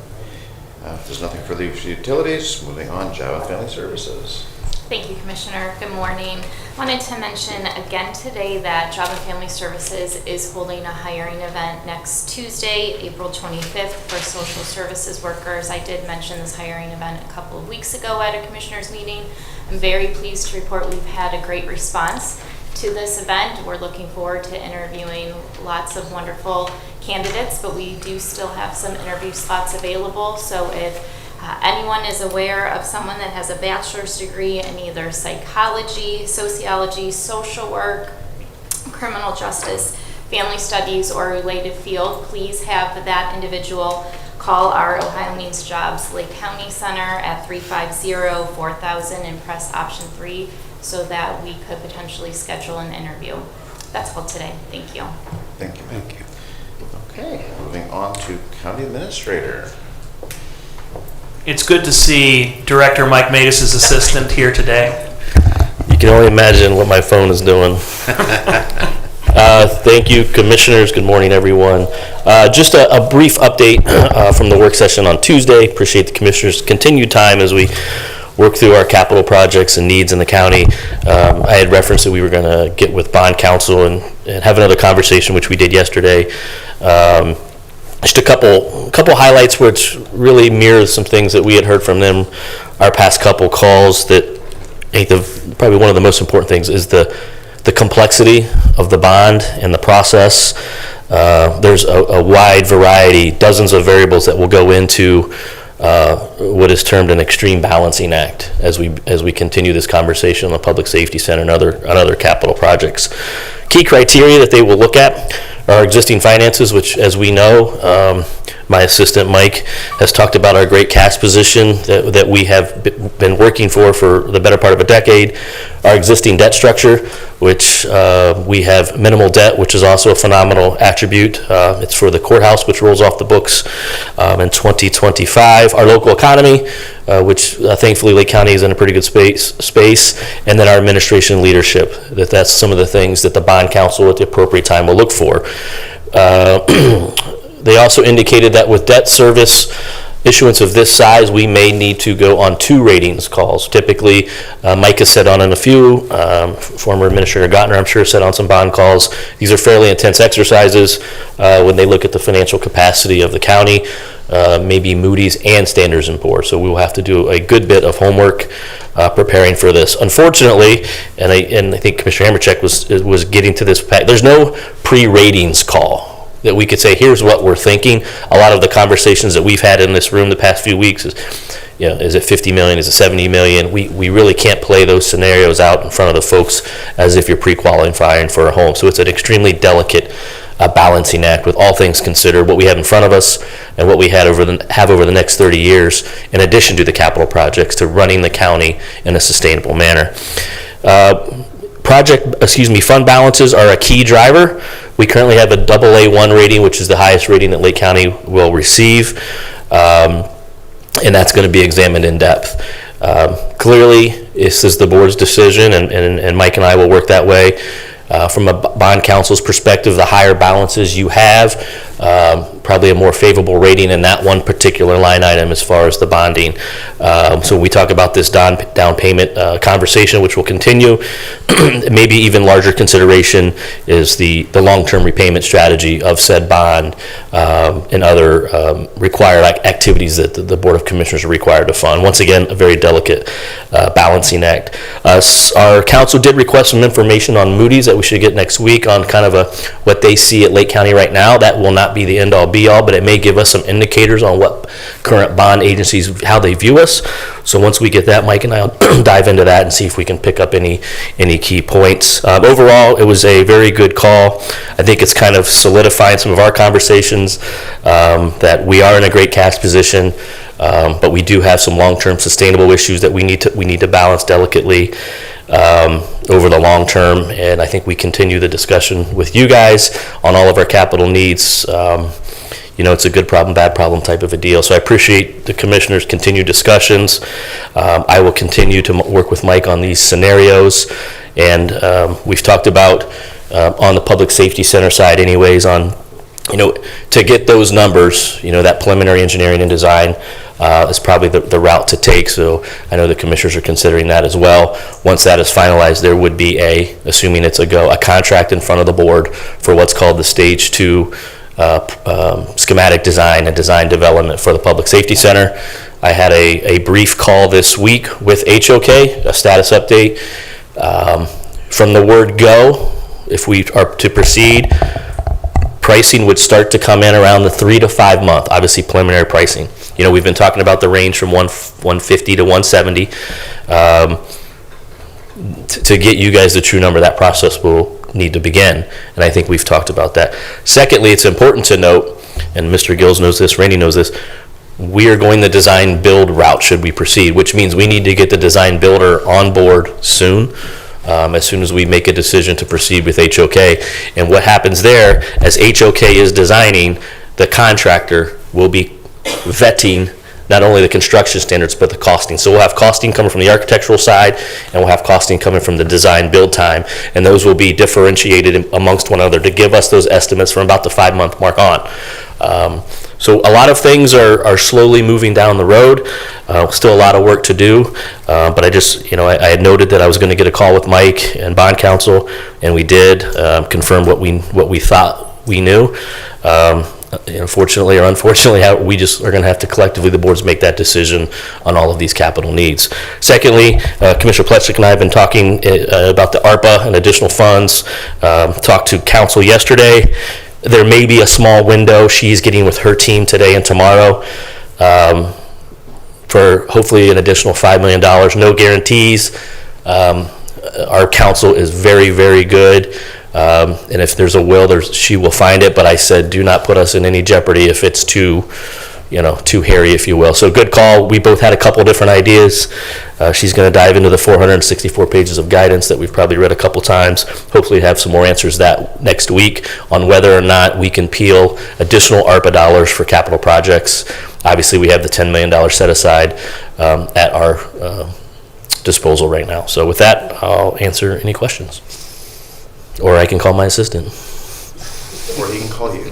If there's nothing further for utilities, moving on, Job and Family Services. Thank you, Commissioner. Good morning. Wanted to mention again today that Job and Family Services is holding a hiring event next Tuesday, April 25th for social services workers. I did mention this hiring event a couple of weeks ago at a commissioners meeting. I'm very pleased to report we've had a great response to this event. We're looking forward to interviewing lots of wonderful candidates, but we do still have some interview slots available. So if anyone is aware of someone that has a bachelor's degree in either psychology, sociology, social work, criminal justice, family studies, or related field, please have that individual call our Ohio Means Jobs Lake County Center at 350-4000 and press option 3 so that we could potentially schedule an interview. That's all today. Thank you. Thank you. Thank you. Okay, moving on to County Administrator. It's good to see Director Mike Matus' assistant here today. You can only imagine what my phone is doing. Thank you, Commissioners. Good morning, everyone. Just a brief update from the work session on Tuesday. Appreciate the Commissioners' continued time as we work through our capital projects and needs in the county. I had referenced that we were going to get with bond counsel and have another conversation, which we did yesterday. Just a couple highlights which really mirrors some things that we had heard from them our past couple calls. That I think probably one of the most important things is the complexity of the bond and the process. There's a wide variety, dozens of variables that will go into what is termed an extreme balancing act as we continue this conversation on the Public Safety Center and other capital projects. Key criteria that they will look at are existing finances, which, as we know, my assistant Mike has talked about our great cash position that we have been working for the better part of a decade. Our existing debt structure, which we have minimal debt, which is also a phenomenal attribute. It's for the courthouse, which rolls off the books in 2025. Our local economy, which thankfully Lake County is in a pretty good space, and then our administration leadership. That's some of the things that the bond counsel at the appropriate time will look for. They also indicated that with debt service issuance of this size, we may need to go on 2 ratings calls. Typically, Mike has sat on a few, former Administrator Gottner, I'm sure, sat on some bond calls. These are fairly intense exercises when they look at the financial capacity of the county, maybe Moody's and Standards & Poor's. So we will have to do a good bit of homework preparing for this. Unfortunately, and I think Commissioner Hamercheck was getting to this, there's no pre-ratings call that we could say, here's what we're thinking. A lot of the conversations that we've had in this room the past few weeks is, is it 50 million, is it 70 million? We really can't play those scenarios out in front of the folks as if you're pre-qualifying for a home. So it's an extremely delicate balancing act with all things considered, what we have in front of us and what we have over the next 30 years, in addition to the capital projects, to running the county in a sustainable manner. Fund balances are a key driver. We currently have a AA1 rating, which is the highest rating that Lake County will receive, and that's going to be examined in depth. Clearly, this is the board's decision, and Mike and I will work that way. From a bond counsel's perspective, the higher balances you have, probably a more favorable rating in that one particular line item as far as the bonding. So when we talk about this down payment conversation, which will continue, maybe even larger consideration is the long-term repayment strategy of said bond and other required activities that the Board of Commissioners are required to fund. Once again, a very delicate balancing act. Our council did request some information on Moody's that we should get next week on kind of what they see at Lake County right now. That will not be the end-all be-all, but it may give us some indicators on what current bond agencies, how they view us. So once we get that, Mike and I will dive into that and see if we can pick up any key points. Overall, it was a very good call. I think it's kind of solidifying some of our conversations, that we are in a great cash position, but we do have some long-term sustainable issues that we need to balance delicately over the long term, and I think we continue the discussion with you guys on all of our capital needs. It's a good problem, bad problem type of a deal. So I appreciate the commissioners' continued discussions. I will continue to work with Mike on these scenarios, and we've talked about on the Public Safety Center side anyways on, to get those numbers, that preliminary engineering and design is probably the route to take. So I know the commissioners are considering that as well. Once that is finalized, there would be assuming it's a contract in front of the board for what's called the Stage 2 schematic design and design development for the Public Safety Center. I had a brief call this week with HOK, a status update. From the word go, if we are to proceed, pricing would start to come in around the 3 to 5 month, obviously preliminary pricing. We've been talking about the range from 150 to 170. To get you guys the true number, that process will need to begin, and I think we've talked about that. Secondly, it's important to note, and Mr. Gills knows this, Randy knows this, we are going the design build route should we proceed, which means we need to get the design builder on board soon. As soon as we make a decision to proceed with HOK. And what happens there, as HOK is designing, the contractor will be vetting not only the construction standards, but the costing. So we'll have costing coming from the architectural side, and we'll have costing coming from the design build time, and those will be differentiated amongst one another to give us those estimates from about the 5 month mark on. So a lot of things are slowly moving down the road. Still a lot of work to do, but I just, I had noted that I was going to get a call with Mike and bond counsel, and we did confirm what we thought we knew. Unfortunately or unfortunately, we just are going to have to collectively, the boards, make that decision on all of these capital needs. Secondly, Commissioner Plechik and I have been talking about the ARPA and additional funds. Talked to council yesterday. There may be a small window she's getting with her team today and tomorrow for hopefully an additional $5 million. No guarantees. Our council is very, very good. And if there's a will, she will find it. But I said, do not put us in any jeopardy if it's too hairy, if you will. So good call. We both had a couple different ideas. She's going to dive into the 464 pages of guidance that we've probably read a couple times. Hopefully have some more answers that next week on whether or not we can peel additional ARPA dollars for capital projects. Obviously, we have the $10 million set aside at our disposal right now. So with that, I'll answer any questions. Or I can call my assistant. Or he can call you.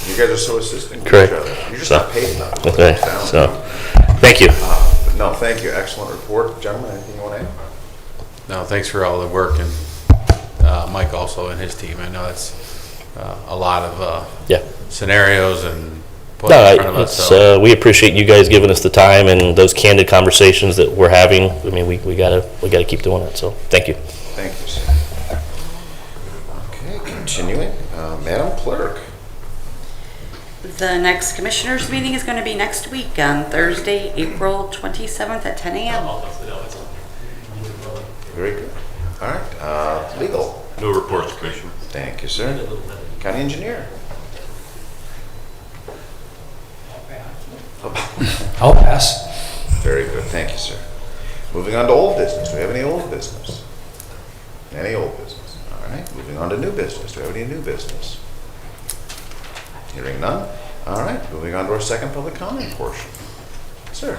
You guys are so assistant to Correct. each other. You're just not paid enough. Okay, so, thank you. No, thank you. Excellent report. Gentlemen, anything you want to add? No, thanks for all the work, and Mike also and his team. I know it's a lot of scenarios and put in front of us. So. We appreciate you guys giving us the time and those candid conversations that we're having. I mean, we gotta keep doing it. So thank you. Thank you, sir. Okay, continuing. Madam Clerk. The next commissioners meeting is going to be next week on Thursday, April 27th at 10 a.m. Very good. All right. Legal. No reports, Commissioner. Thank you, sir. County Engineer. I'll pass. Very good. Thank you, sir. Moving on to old business. Do we have any old business? Any old business? All right. Moving on to new business. Do we have any new business? Hearing none. All right. Moving on to our second public comment portion. Sir.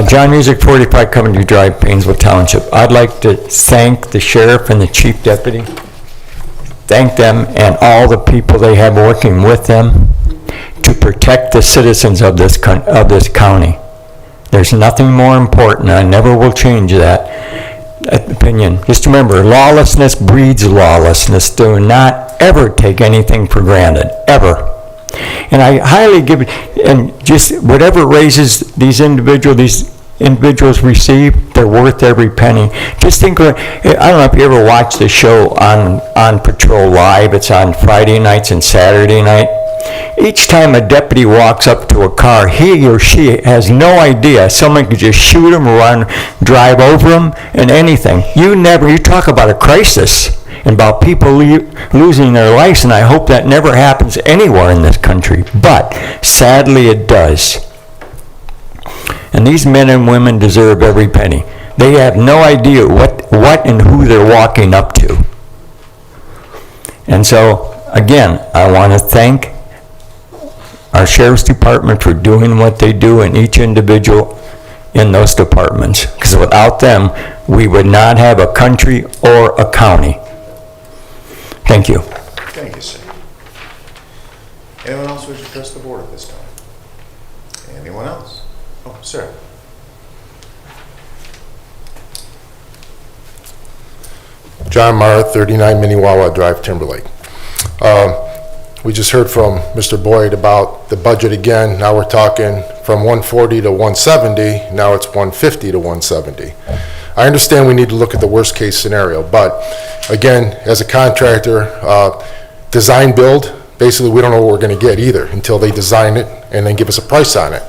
John Music, 45 Coventry Drive, Painesville Township. I'd like to thank the sheriff and the chief deputy. Thank them and all the people they have working with them to protect the citizens of this county. There's nothing more important. I never will change that opinion. Just remember, lawlessness breeds lawlessness. Do not ever take anything for granted, ever. And I highly give it, and just whatever raises these individuals, these individuals receive, they're worth every penny. Just think, I don't know if you ever watched the show on Patrol Live. It's on Friday nights and Saturday night. Each time a deputy walks up to a car, he or she has no idea. Someone could just shoot him, run, drive over him, and anything. You talk about a crisis and about people losing their lives, and I hope that never happens anywhere in this country. But sadly it does. And these men and women deserve every penny. They have no idea what and who they're walking up to. And so, again, I want to thank our Sheriff's Department for doing what they do, and each individual in those departments. Because without them, we would not have a country or a county. Thank you. Thank you, sir. Anyone else wish to address the board at this time? Anyone else? Oh, sir. John Marr, 39 Minnewawa Drive, Timberlake. We just heard from Mr. Boyd about the budget again. Now we're talking from 140 to 170. Now it's 150 to 170. I understand we need to look at the worst case scenario, but again, as a contractor, design build, basically we don't know what we're going to get either until they design it and then give us a price on it.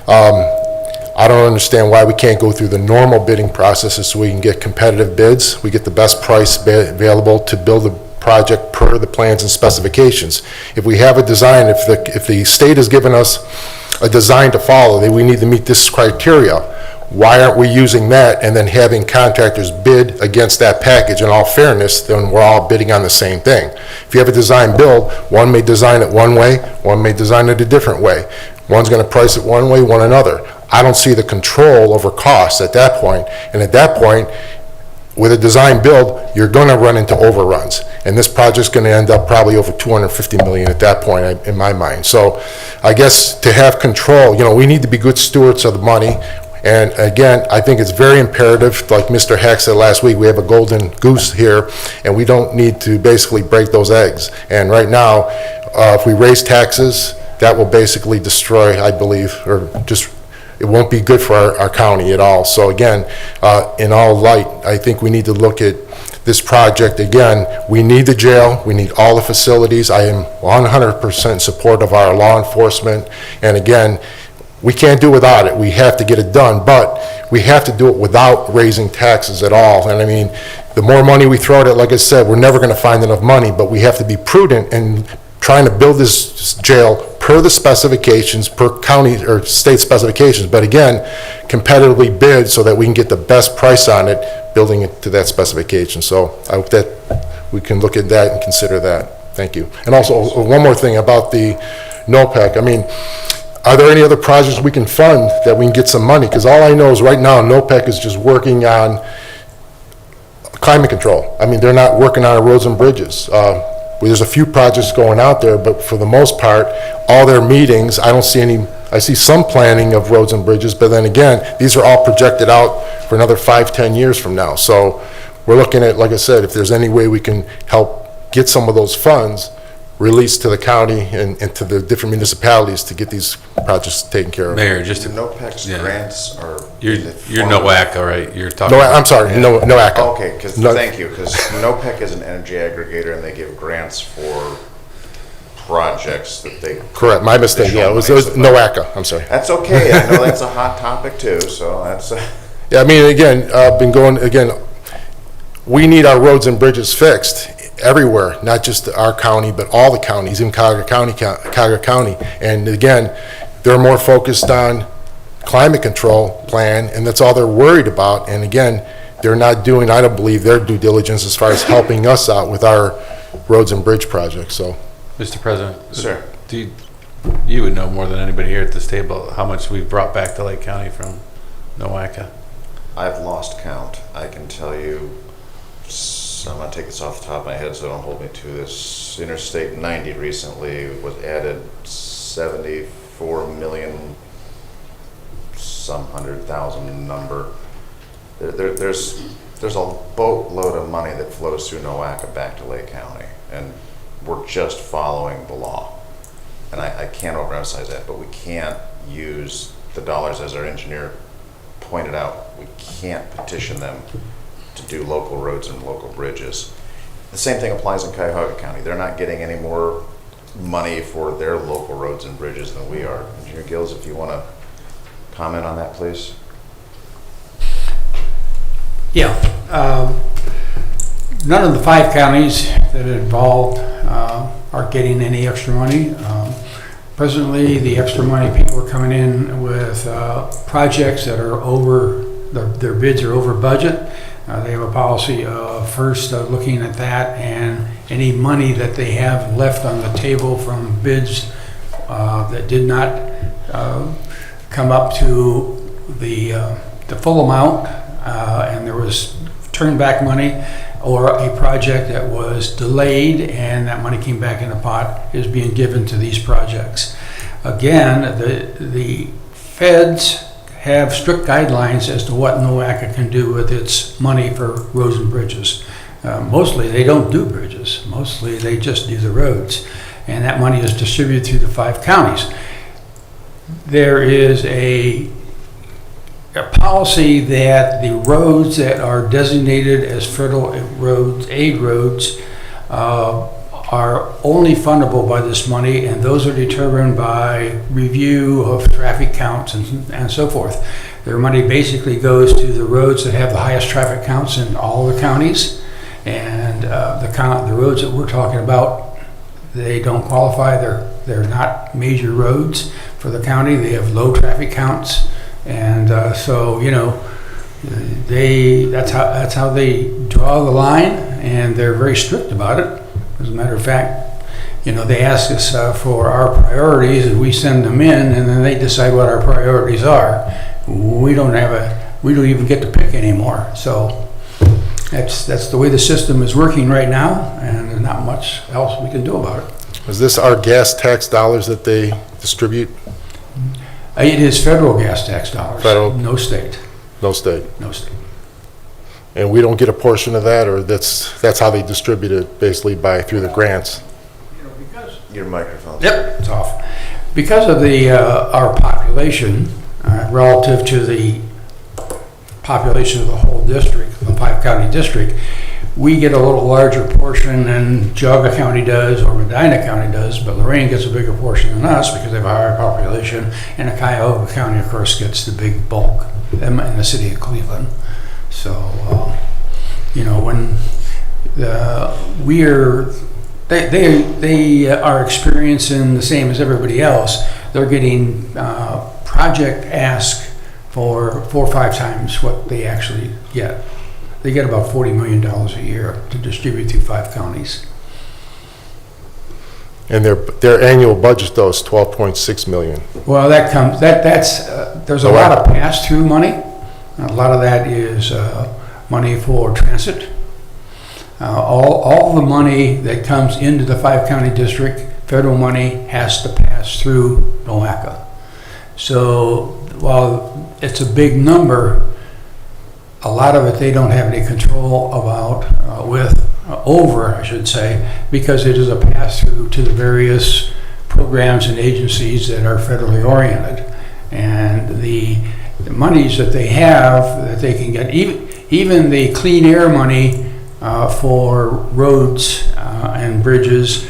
I don't understand why we can't go through the normal bidding processes so we can get competitive bids. We get the best price available to build the project per the plans and specifications. If we have a design, if the state has given us a design to follow, that we need to meet this criteria, why aren't we using that and then having contractors bid against that package? In all fairness, then we're all bidding on the same thing. If you have a design build, one may design it one way, one may design it a different way. One's going to price it one way, one another. I don't see the control over costs at that point, and at that point, with a design build, you're going to run into overruns, and this project's going to end up probably over $250 million at that point, in my mind. So I guess to have control, we need to be good stewards of the money. And again, I think it's very imperative, like Mr. Hack said last week, we have a golden goose here, and we don't need to basically break those eggs. And right now, if we raise taxes, that will basically destroy, I believe, or just it won't be good for our county at all. So again, in all light, I think we need to look at this project again. We need the jail, we need all the facilities. I am 100% support of our law enforcement, and again, we can't do without it. We have to get it done, but we have to do it without raising taxes at all. And I mean, the more money we throw at it, like I said, we're never going to find enough money, but we have to be prudent in trying to build this jail per the specifications, per county or state specifications, but again, competitively bid so that we can get the best price on it, building it to that specification. So I hope that we can look at that and consider that. Thank you. And also, one more thing about the NOPEC. I mean, are there any other projects we can fund that we can get some money? Because all I know is right now, NOPEC is just working on climate control. I mean, they're not working on roads and bridges. There's a few projects going out there, but for the most part, all their meetings, I don't see any, I see some planning of roads and bridges, but then again, these are all projected out for another 5-10 years from now. So we're looking at, like I said, if there's any way we can help get some of those funds released to the county and to the different municipalities to get these projects taken care of. Mayor, just to... NOPEC's grants are... You're NOACA, right? You're talking... I'm sorry, NOACA. Okay, thank you, because NOPEC is an energy aggregator and they give grants for projects that they... Correct, my mistake, yeah, it was NOACA, I'm sorry. That's okay, I know that's a hot topic too, so that's... Yeah, I mean, again, we need our roads and bridges fixed everywhere, not just our county, but all the counties in Cuyahoga County. And again, they're more focused on climate control plan, and that's all they're worried about. And again, they're not doing, I don't believe, their due diligence as far as helping us out with our roads and bridge projects. So, Mr. President, sir, you would know more than anybody here at this table how much we've brought back to Lake County from NOACA. I've lost count. I can tell you. I'm going to take this off the top of my head, so don't hold me to this. Interstate 90 recently was added 74 million, some 100,000 number. There's a boatload of money that flows through NOACA back to Lake County, and we're just following the law. And I can't overemphasize that, but we can't use the dollars, as our engineer pointed out, we can't petition them to do local roads and local bridges. The same thing applies in Cuyahoga County. They're not getting any more money for their local roads and bridges than we are. Engineer Gills, if you want to comment on that, please. Yeah. None of the 5 counties that are involved are getting any extra money. Presently, the extra money, people are coming in with projects that are over, their bids are over budget. They have a policy of first looking at that, and any money that they have left on the table from bids that did not come up to the full amount, and there was turned back money, or a project that was delayed and that money came back in the pot, is being given to these projects. Again, the feds have strict guidelines as to what NOACA can do with its money for roads and bridges. Mostly they don't do bridges, mostly they just do the roads, and that money is distributed through the 5 counties. There is a policy that the roads that are designated as federal roads, aid roads, are only fundable by this money, and those are determined by review of traffic counts and so forth. Their money basically goes to the roads that have the highest traffic counts in all the counties, and the roads that we're talking about, they don't qualify. They're not major roads for the county. They have low traffic counts. And so, you know, that's how they draw the line, and they're very strict about it. As a matter of fact, you know, they ask us for our priorities, and we send them in, and then they decide what our priorities are. We don't even get to pick anymore. So that's the way the system is working right now, and there's not much else we can do about it. Is this our gas tax dollars that they distribute? It is federal gas tax dollars. Federal? No state. No state. No state. And we don't get a portion of that, or that's how they distribute it, basically through the grants? Your microphone. Yep, it's off. Because of our population relative to the population of the whole district, the 5-county district, we get a little larger portion than Geauga County does or Medina County does, but Lorraine gets a bigger portion than us because they have a higher population, and the Cuyahoga County, of course, gets the big bulk, and the city of Cleveland. So, you know, when they are experiencing the same as everybody else. They're getting project ask for 4 or 5 times what they actually get. They get about $40 million a year to distribute through 5 counties. And their annual budget, though, is $12.6 million. Well, there's a lot of pass-through money. A lot of that is money for transit. All the money that comes into the 5-county district, federal money, has to pass through NOACA. So while it's a big number, a lot of it they don't have any control about, over, I should say, because it is a pass-through to the various programs and agencies that are federally oriented. And the monies that they have, that they can get, even the clean air money for roads and bridges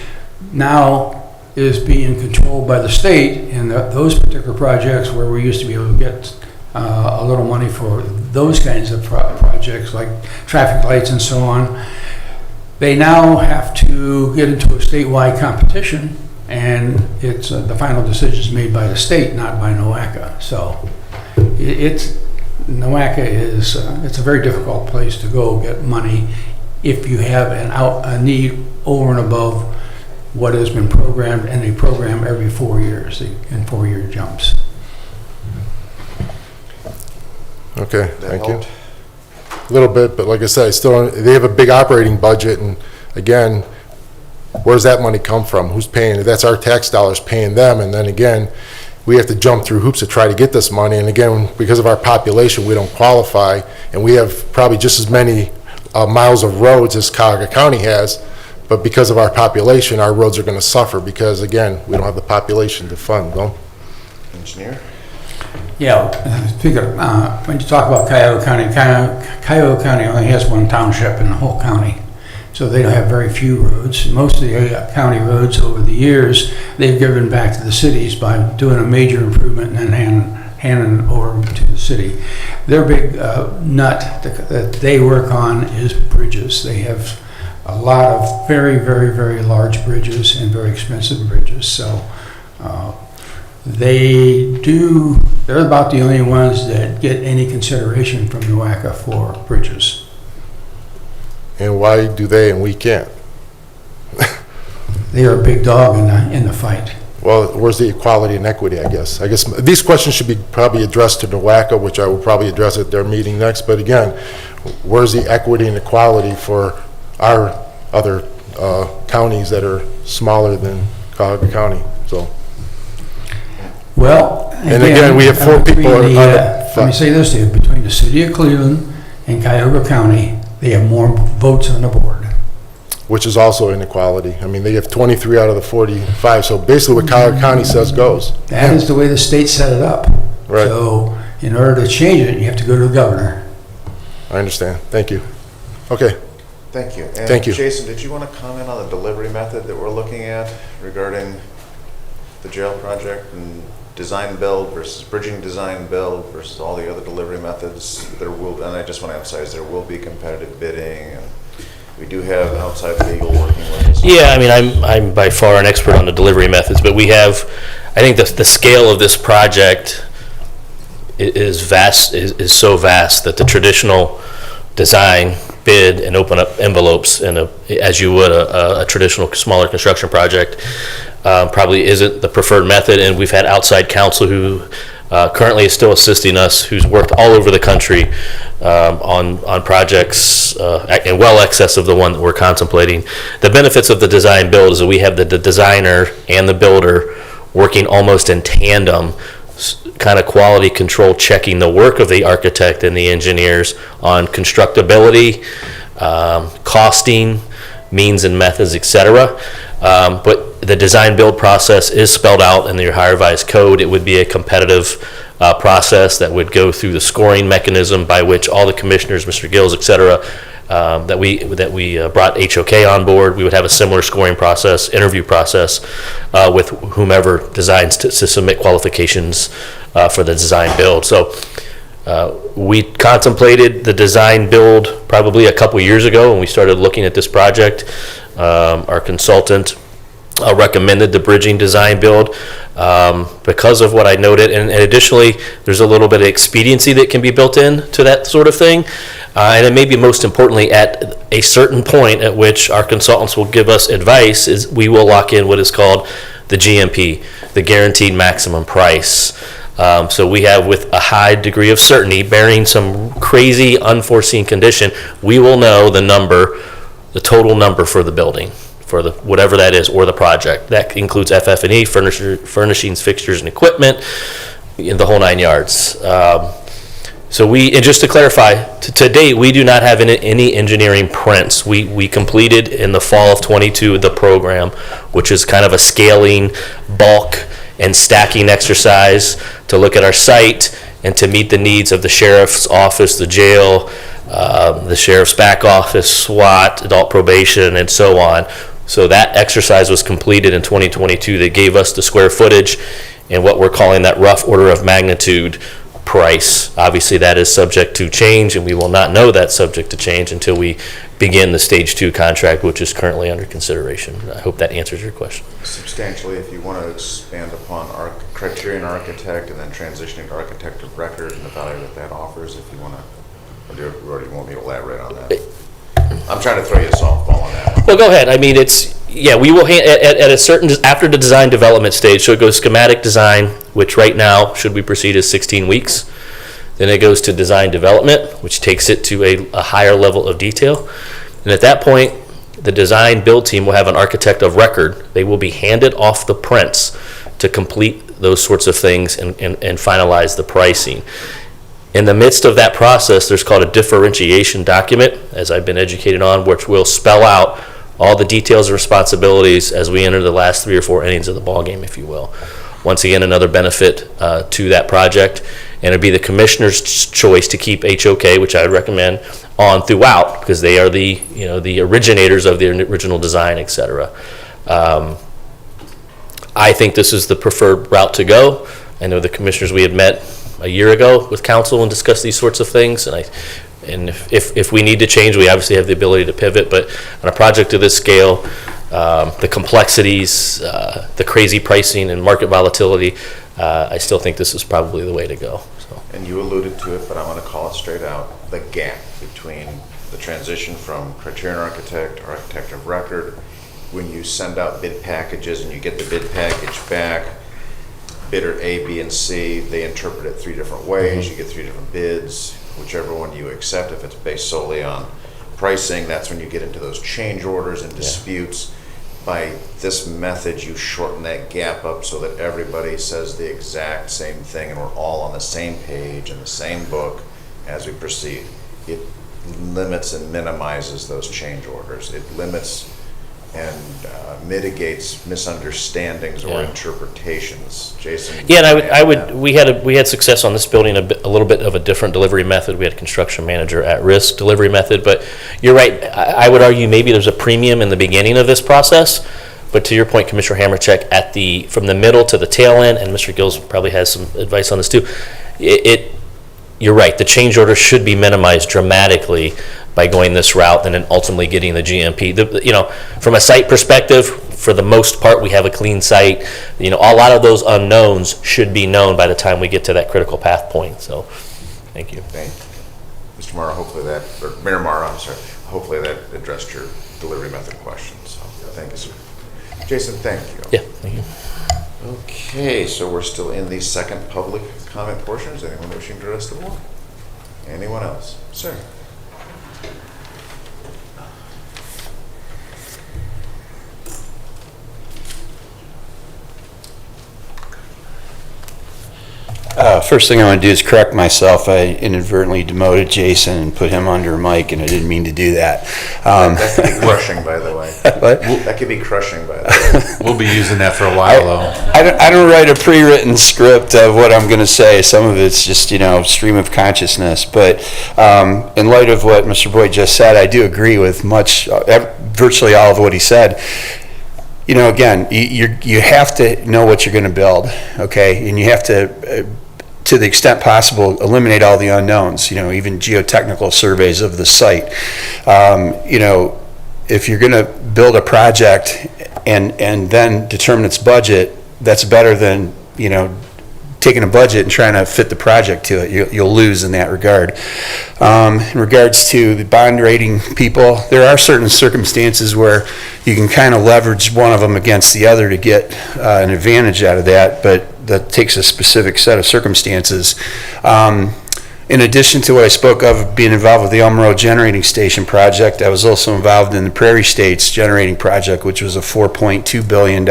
now is being controlled by the state, and those particular projects where we used to be able to get a little money for those kinds of projects like traffic lights and so on, they now have to get into a statewide competition, and it's the final decision is made by the state, not by NOACA. So NOACA is it's a very difficult place to go get money if you have a need over and above what has been programmed, and they program every 4 years in 4-year jumps. Okay, thank you. A little bit, but like I said, they have a big operating budget, and again, where's that money come from? Who's paying it? That's our tax dollars paying them, and then again, we have to jump through hoops to try to get this money, and again, because of our population, we don't qualify, and we have probably just as many miles of roads as Cuyahoga County has, but because of our population, our roads are going to suffer because, again, we don't have the population to fund, no? Engineer? When you talk about Cuyahoga County only has one township in the whole county. So they don't have very few roads. Most of the county roads over the years, they've given back to the cities by doing a major improvement and then handing over to the city. Their big nut that they work on is bridges. They have a lot of very, very, very large bridges and very expensive bridges. So they're about the only ones that get any consideration from NUACA for bridges. And why do they and we can't? They are a big dog in the fight. Well, where's the equality and equity, I guess? I guess these questions should be probably addressed to NUACA, which I will probably address at their meeting next. But again, where's the equity and equality for our other counties that are smaller than Cuyahoga County? So. Well, and again, we have 4 people. Let me say this to you: between the city of Cleveland and Cuyahoga County, they have more votes on the board. Which is also inequality. I mean, they have 23 out of the 45. So basically, what Cuyahoga County says goes. That is the way the state set it up. Right. So in order to change it, you have to go to the governor. I understand. Thank you. Okay. Thank you. And Thank you. Jason, did you want to comment on the delivery method that we're looking at regarding the jail project and design build versus bridging design build versus all the other delivery methods? And I just want to emphasize there will be competitive bidding, and we do have outside legal working with us. Yeah, I mean, I'm by far an expert on the delivery methods, but we have, I think the scale of this project is vast, is so vast that the traditional design, bid, and open up envelopes as you would a traditional smaller construction project probably isn't the preferred method. And we've had outside counsel who currently is still assisting us, who's worked all over the country on projects in well excess of the one that we're contemplating. The benefits of the design build is that we have the designer and the builder working almost in tandem, kind of quality control, checking the work of the architect and the engineers on constructability, costing, means and methods, etc. But the design build process is spelled out in the Ohio Revised Code. It would be a competitive process that would go through the scoring mechanism by which all the commissioners, Mr. Gills, etc., that we brought HOK on board. We would have a similar scoring process, interview process with whomever designs to submit qualifications for the design build. So we contemplated the design build probably a couple years ago when we started looking at this project. Our consultant recommended the bridging design build because of what I noted, and additionally there's a little bit of expediency that can be built in to that sort of thing, and it may be most importantly at a certain point at which our consultants will give us advice is we will lock in what is called the GMP, the guaranteed maximum price. So we have, with a high degree of certainty, barring some crazy unforeseen condition, we will know the number, the total number for the building, for the whatever that is, or the project. That includes FF&E, furnishings, fixtures, and equipment, in the whole 9 yards. So and just to clarify, to date, we do not have any engineering prints. We completed in the fall of '22 the program, which is kind of a scaling, bulk, and stacking exercise to look at our site and to meet the needs of the sheriff's office, the jail, the sheriff's back office, SWAT, adult probation, and so on. So that exercise was completed in 2022. They gave us the square footage and what we're calling that rough order of magnitude price. Obviously, that is subject to change, and we will not know that subject to change until we begin the Stage 2 contract, which is currently under consideration. I hope that answers your question. Substantially, if you want to expand upon our criterion architect and then transitioning to architect of record and the value that offers, if you want to, or do you already want me to elaborate on that? I'm trying to throw you a softball on that one. Well, go ahead. I mean, we will at a certain, after the design development stage, so it goes schematic design, which right now, should we proceed, is 16 weeks. Then it goes to design development, which takes it to a higher level of detail. And at that point, the design build team will have an architect of record. They will be handed off the prints to complete those sorts of things and finalize the pricing. In the midst of that process, there's called a differentiation document, as I've been educated on, which will spell out all the details and responsibilities as we enter the last 3 or 4 innings of the ball game, if you will. once again, another benefit to that project. And it'd be the commissioner's choice to keep HOK, which I would recommend, on throughout, because they are the, you know, the originators of the original design, et cetera. I think this is the preferred route to go. I know the commissioners, we had met a year ago with council and discussed these sorts of things, and if we need to change, we obviously have the ability to pivot, but on a project of this scale, the complexities, the crazy pricing and market volatility, I still think this is probably the way to go. So. And you alluded to it, but I want to call it straight out, the gap between the transition from Criterion Architect, Architect of Record, when you send out bid packages and you get the bid package back, bidder A, B, and C, they interpret it 3 different ways. You get 3 different bids, whichever one you accept. If it's based solely on pricing, that's when you get into those change orders and disputes. By this method, you shorten that gap up so that everybody says the exact same thing and we're all on the same page in the same book as we proceed. It limits and minimizes those change orders. It limits and mitigates misunderstandings or interpretations. Jason? Yeah, and we had success on this building, a little bit of a different delivery method. We had a construction manager at risk delivery method, but you're right. I would argue maybe there's a premium in the beginning of this process, but to your point, Commissioner Hammercheck, from the middle to the tail end, and Mr. Gills probably has some advice on this too, you're right, the change order should be minimized dramatically by going this route and then ultimately getting the GMP. From a site perspective, for the most part, we have a clean site. A lot of those unknowns should be known by the time we get to that critical path point. So, thank you. Thank you. Mr. Morrow, or Mayor Morrow, I'm sorry, hopefully that addressed your delivery method question. So, thank you, sir. Jason, thank you. Yeah, thank you. Okay, so we're still in the second public comment portion. Is anyone wishing to address the board? Anyone else? Sir. First thing I want to do is correct myself. I inadvertently demoted Jason and put him under Mike, and I didn't mean to do that. That could be crushing, by the way. What? That could be crushing, by the way. We'll be using that for a while, though. I don't write a pre-written script of what I'm going to say. Some of it's just, stream of consciousness. But in light of what Mr. Boyd just said, I do agree with virtually all of what he said. Again, you have to know what you're going to build, okay? And you have to the extent possible, eliminate all the unknowns, even geotechnical surveys of the site. If you're going to build a project and then determine its budget, that's better than, taking a budget and trying to fit the project to it. You'll lose in that regard. In regards to the bond rating people, there are certain circumstances where you can kind of leverage one of them against the other to get an advantage out of that, but that takes a specific set of circumstances. In addition to what I spoke of being involved with the Elm Road Generating Station project, I was also involved in the Prairie States Generating Project, which was a $4.2 billion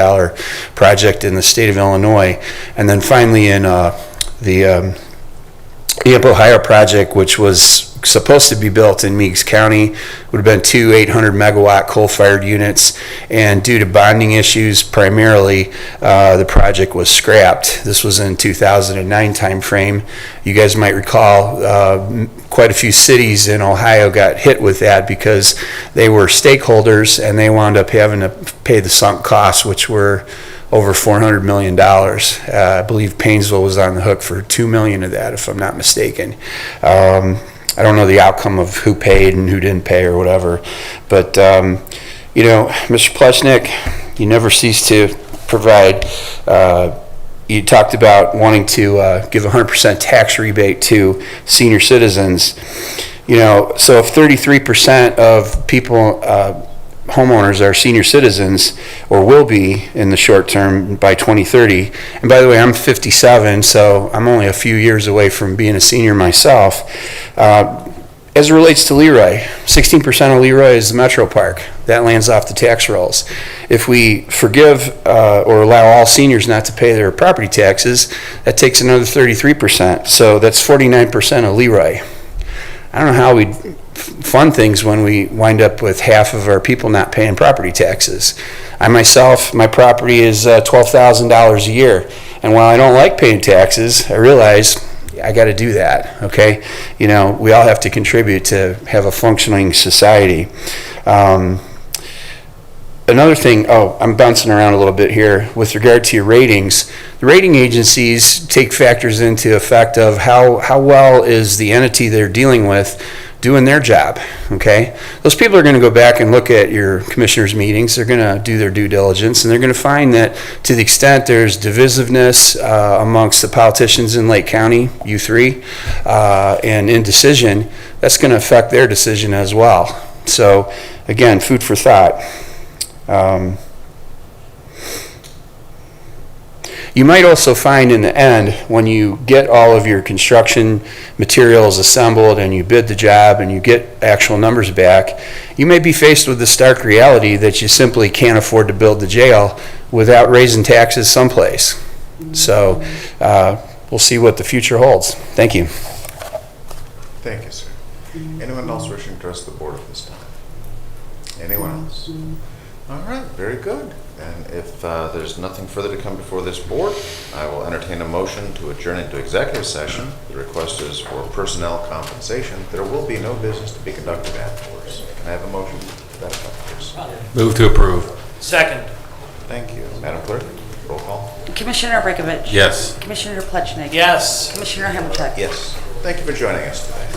project in the state of Illinois. And then finally in the Amp Ohio project, which was supposed to be built in Meigs County, would have been 2 800-megawatt coal-fired units, and due to bonding issues primarily, the project was scrapped. This was in 2009 timeframe. You guys might recall quite a few cities in Ohio got hit with that because they were stakeholders and they wound up having to pay the sunk costs, which were over $400 million. I believe Painesville was on the hook for $2 million of that, if I'm not mistaken. I don't know the outcome of who paid and who didn't pay or whatever, but Mr. Pleshnik, you never cease to provide. You talked about wanting to give 100% tax rebate to senior citizens. So if 33% of people, homeowners are senior citizens, or will be in the short term by 2030. And by the way, I'm 57, so I'm only a few years away from being a senior myself. As it relates to Leroy, 16% of Leroy is the Metro Park. That lands off the tax rolls. If we forgive or allow all seniors not to pay their property taxes, that takes another 33%. So that's 49% of Leroy. I don't know how we'd fun things when we wind up with half of our people not paying property taxes. I myself, my property is $12,000 a year, and while I don't like paying taxes, I realize I got to do that, okay? You know, we all have to contribute to have a functioning society. Another thing, I'm bouncing around a little bit here. With regard to your ratings, the rating agencies take factors into effect of how well is the entity they're dealing with doing their job, okay? Those people are going to go back and look at your commissioners' meetings. They're going to do their due diligence, and they're going to find that to the extent there's divisiveness amongst the politicians in Lake County, you three, and indecision, that's going to affect their decision as well. So, again, food for thought. You might also find in the end, when you get all of your construction materials assembled and you bid the job and you get actual numbers back, you may be faced with the stark reality that you simply can't afford to build the jail without raising taxes someplace. So we'll see what the future holds. Thank you. Thank you, sir. Anyone else wishing to address the board at this time? Anyone else? All right, very good. And if there's nothing further to come before this board, I will entertain a motion to adjourn into executive session. The request is for personnel compensation. There will be no business to be conducted afterwards. Can I have a motion to that effect, please? Move to approve. Second. Thank you. Madam Clerk, roll call. Commissioner Berkovich? Yes. Commissioner Plechnik? Yes. Commissioner Hamilton? Yes. Thank you for joining us today.